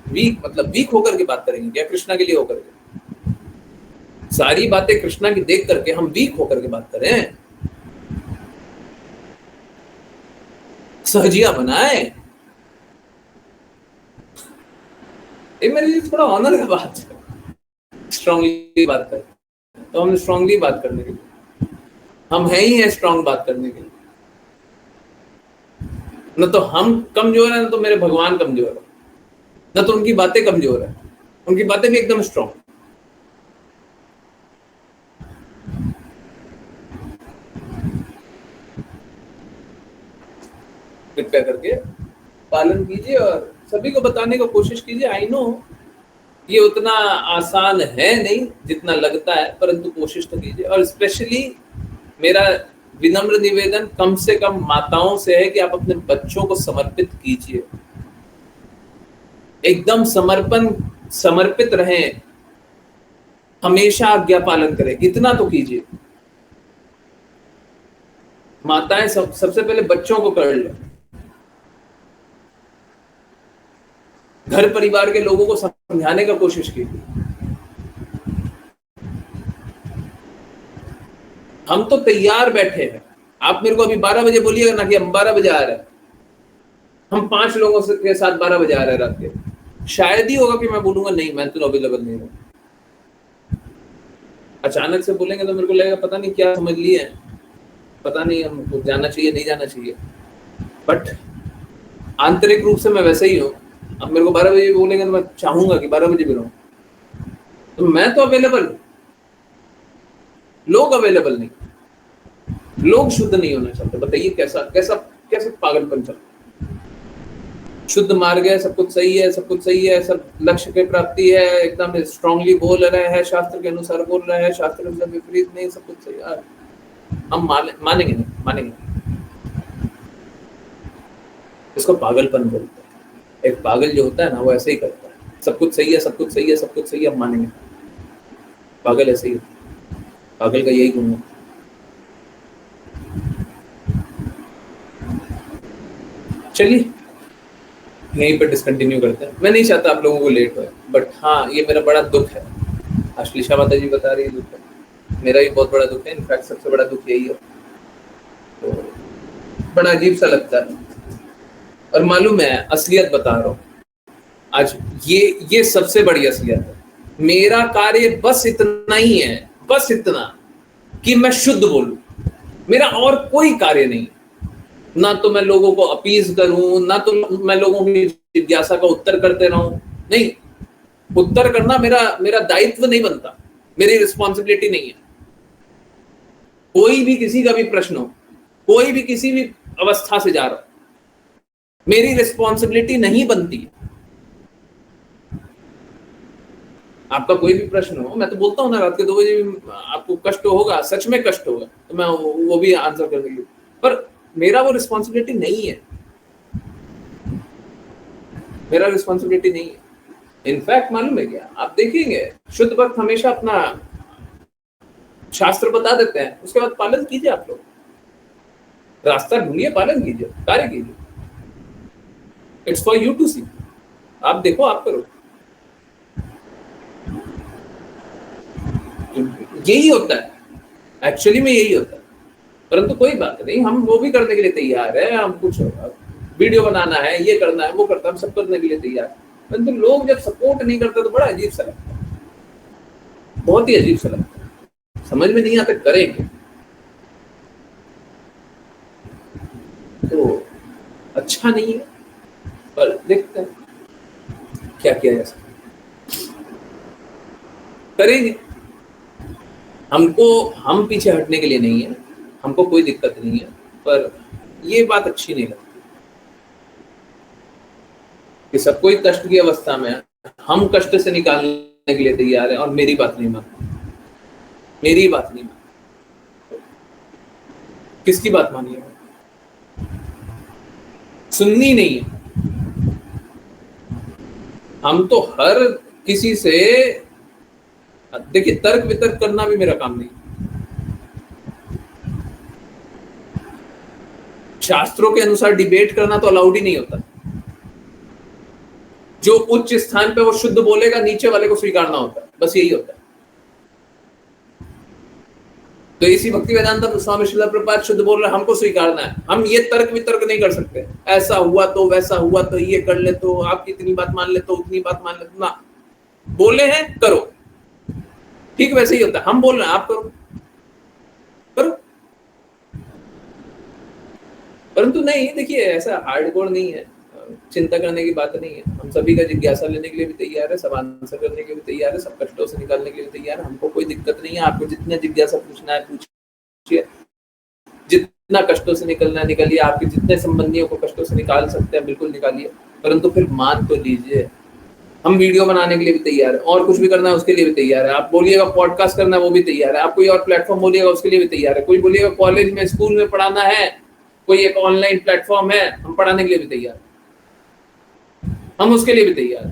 वीक मतलब वीक होकर के बात करेंगे क्या? कृष्णा के लिए होकर के सारी बातें कृष्णा की देख करके हम वीक होकर के बात करें? सहजिया बनाए, ये मेरे लिए थोड़ा ऑनर का बात है। स्ट्रांगली बात करें तो हम स्ट्रांगली बात करने के लिए, हम है ही है स्ट्रांग बात करने के लिए। न तो हम कमजोर है, न तो मेरे भगवान कमजोर है, न तो उनकी बातें कमजोर है, उनकी बातें भी एकदम स्ट्रांग। कृपया करके पालन कीजिए और सभी को बताने की कोशिश कीजिए। आई नो ये उतना आसान है नहीं जितना लगता है, परंतु कोशिश तो कीजिए। और स्पेशली मेरा विनम्र निवेदन कम से कम माताओं से है कि आप अपने बच्चों को समर्पित कीजिए, एकदम समर्पित रहें। हमेशा आज्ञा पालन करें, इतना तो कीजिए। माताएं सबसे पहले बच्चों को कर लो, घर परिवार के लोगों को समझाने का कोशिश कीजिए। हम तो तैयार बैठे हैं, आप मेरे को अभी 12 बजे बोलिएगा ना कि हम 12 बजे आ रहे हैं, हम 5 लोगों के साथ 12 बजे आ रहे हैं रात के, शायद ही होगा कि मैं बोलूंगा नहीं मैं तो अवेलेबल नहीं हूँ। अचानक से बोलेंगे तो मेरे को लगेगा पता नहीं क्या समझ लिए हैं, पता नहीं हमको जाना चाहिए नहीं जाना चाहिए, बट आंतरिक रूप से मैं वैसे ही हूँ। अब मेरे को 12 बजे बोलेंगे तो मैं चाहूंगा कि 12 बजे भी रहूं, तो मैं तो अवेलेबल हूँ, लोग अवेलेबल नहीं, लोग शुद्ध नहीं होना चाहते। बताइए कैसा कैसा कैसे पागलपन चल रहा है। शुद्ध मार्ग है, सब कुछ सही है, सब कुछ सही है, सब लक्ष्य की प्राप्ति है, एकदम स्ट्रांगली बोल रहे हैं, शास्त्र के अनुसार बोल रहे हैं, शास्त्र के विपरीत नहीं, सब कुछ सही है। हम मानेंगे नहीं, मानेंगे नहीं। इसको पागलपन बोलते हैं। एक पागल जो होता है ना वो ऐसे ही करता है, सब कुछ सही है, सब कुछ सही है, सब कुछ सही है, हम मानेंगे। पागल ऐसे ही, पागल का यही गुण है। चलिए यहीं पर डिसकंटिन्यू करते हैं। मैं नहीं चाहता आप लोगों को लेट हो, बट हाँ ये मेरा बड़ा दुख है। अश्लीषा माता जी बता रही है दुख है, मेरा भी बहुत बड़ा दुख है, इनफैक्ट सबसे बड़ा दुख यही है। तो बड़ा अजीब सा लगता है, और मालूम है असलियत बता रहा हूँ आज, ये सबसे बड़ी असलियत है। मेरा कार्य बस इतना ही है, बस इतना कि मैं शुद्ध बोलूं, मेरा और कोई कार्य नहीं। ना तो मैं लोगों को अपीज करूं, ना तो मैं लोगों की जिज्ञासा का उत्तर करते रहूं, नहीं, उत्तर करना मेरा दायित्व नहीं बनता, मेरी रिस्पॉन्सिबिलिटी नहीं है। कोई भी किसी का भी प्रश्न हो, कोई भी किसी भी अवस्था से जा रहा हो, मेरी रिस्पॉन्सिबिलिटी नहीं बनती है। आपका कोई भी प्रश्न हो, मैं तो बोलता हूँ ना रात के 2 बजे भी आपको कष्ट होगा, सच में कष्ट होगा, तो मैं वो भी आंसर करने के लिए, पर मेरा वो रिस्पॉन्सिबिलिटी नहीं है, मेरा रिस्पॉन्सिबिलिटी नहीं है। इनफैक्ट मालूम है क्या, आप देखेंगे शुद्ध भक्त हमेशा अपना शास्त्र बता देते हैं, उसके बाद पालन कीजिए। आप लोग रास्ता ढूंढिए, पालन कीजिए, कार्य कीजिए। इट्स फॉर यू टू सी। आप देखो, आप करो, यही होता है एक्चुअली में, यही होता है। परंतु कोई बात नहीं, हम वो भी करने के लिए तैयार है। हम कुछ वीडियो बनाना है, ये करना है, वो करता है, हम सब करने के लिए तैयार है। परंतु लोग जब सपोर्ट नहीं करते तो बड़ा अजीब सा लगता है, बहुत ही अजीब सा लगता है, समझ में नहीं आता करेंगे तो अच्छा नहीं है, पर देखते हैं क्या किया जा सकता, करेंगे। हम पीछे हटने के लिए नहीं है, हमको कोई दिक्कत नहीं है, पर ये बात अच्छी नहीं लगती कि सब कोई कष्ट की अवस्था में है, हम कष्ट से निकालने के लिए तैयार है और मेरी बात नहीं मानते, मेरी बात नहीं मानते। किसकी बात मानिए? सुननी नहीं है। हम तो हर किसी से, देखिए तर्क वितर्क करना भी मेरा काम नहीं, शास्त्रों के अनुसार डिबेट करना तो अलाउड ही नहीं होता। जो उच्च स्थान पे वो शुद्ध बोलेगा, नीचे वाले को स्वीकारना होता है, बस यही होता है। तो इसी भक्ति वेदांत स्वामी श्रील प्रभुपाद शुद्ध बोल रहे, हमको स्वीकारना है। हम ये तर्क वितर्क नहीं कर सकते, ऐसा हुआ तो वैसा हुआ तो ये कर ले, तो आपकी इतनी बात मान ले, तो उतनी बात मान ले, ना, बोले हैं करो, ठीक वैसे ही होता है। हम बोल रहे हैं आप करो, करो। परंतु नहीं, देखिए ऐसा हार्डकोर नहीं है, चिंता करने की बात नहीं है। हम सभी का जिज्ञासा लेने के लिए भी तैयार है, सब आंसर करने के लिए भी तैयार है, सब कष्टों से निकालने के लिए तैयार है। हमको कोई दिक्कत नहीं है। आपको जितने जिज्ञासा पूछना है पूछिए, जितना कष्टों से निकलना है निकालिए। आपके जितने संबंधियों को कष्टों से निकाल सकते हैं बिल्कुल निकालिए, परंतु फिर मान तो लीजिए। हम वीडियो बनाने के लिए भी तैयार है, और कुछ भी करना है उसके लिए भी तैयार है। आप बोलिएगा पॉडकास्ट करना है, वो भी तैयार है। आप कोई और प्लेटफॉर्म बोलिएगा उसके लिए भी तैयार है। कोई बोलिएगा कॉलेज में स्कूल में पढ़ाना है, कोई एक ऑनलाइन प्लेटफॉर्म है, हम पढ़ाने के लिए भी तैयार, हम उसके लिए भी तैयार।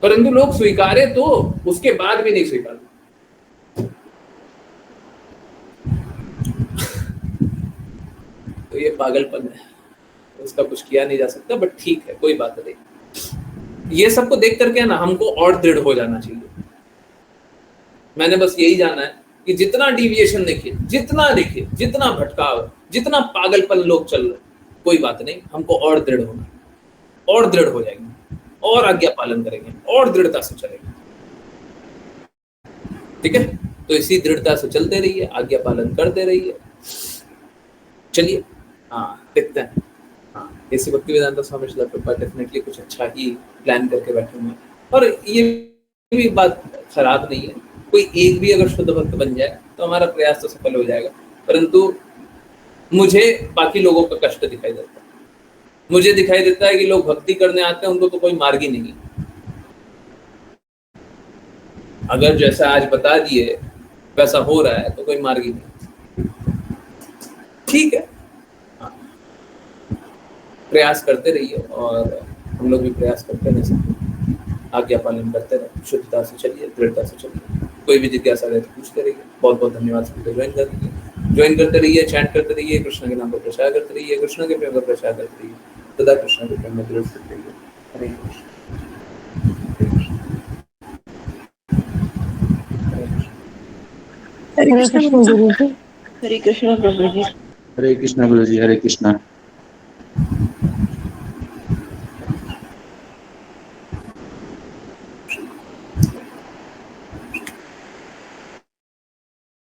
परंतु लोग स्वीकारे तो उसके बाद भी नहीं स्वीकार, ये पागलपन है, उसका कुछ किया नहीं जा सकता, बट ठीक है, कोई बात नहीं। ये सबको देख करके ना हमको और दृढ़ हो जाना चाहिए। मैंने बस यही जाना है कि जितना डिविएशन देखिए, जितना भटकाव, जितना पागलपन लोग चल रहे, कोई बात नहीं, हमको और दृढ़ होना, और दृढ़ हो जाएंगे, और आज्ञा पालन करेंगे, और दृढ़ता से चलेंगे। ठीक है, तो इसी दृढ़ता से चलते रहिए, आज्ञा पालन करते रहिए। चलिए देखते हैं। ऐसी भक्तिवेदांता स्वामी श्रील प्रभुपाद डेफिनेटली कुछ अच्छा ही प्लान करके बैठे हुए हैं, और ये भी बात खराब नहीं है, कोई एक भी अगर शुद्ध भक्त बन जाए तो हमारा प्रयास तो सफल हो जाएगा। परंतु मुझे बाकी लोगों का कष्ट दिखाई देता है, मुझे दिखाई देता है कि लोग भक्ति करने आते हैं, उनको तो कोई मार्ग ही नहीं। अगर जैसा आज बता दिए वैसा हो रहा है तो कोई मार्ग ही नहीं। ठीक है, प्रयास करते रहिए, और हम लोग भी प्रयास करते रह सकते, आज्ञा पालन करते रहे, शुद्धता से चलिए, दृढ़ता से चलिए। कोई भी जिज्ञासा रहे तो पूछते रहिए। बहुत बहुत धन्यवाद सबको ज्वाइन करते रहिए, चैंट करते रहिए, कृष्ण के नाम पर प्रचार करते रहिए, कृष्ण के प्रेम पर प्रचार करते रहिए, सदा कृष्ण के प्रेम में दृढ़ करते रहिए। हरे कृष्ण। हरे कृष्ण गुरु जी। हरे कृष्ण प्रभु जी। हरे कृष्ण गुरु जी। हरे कृष्ण।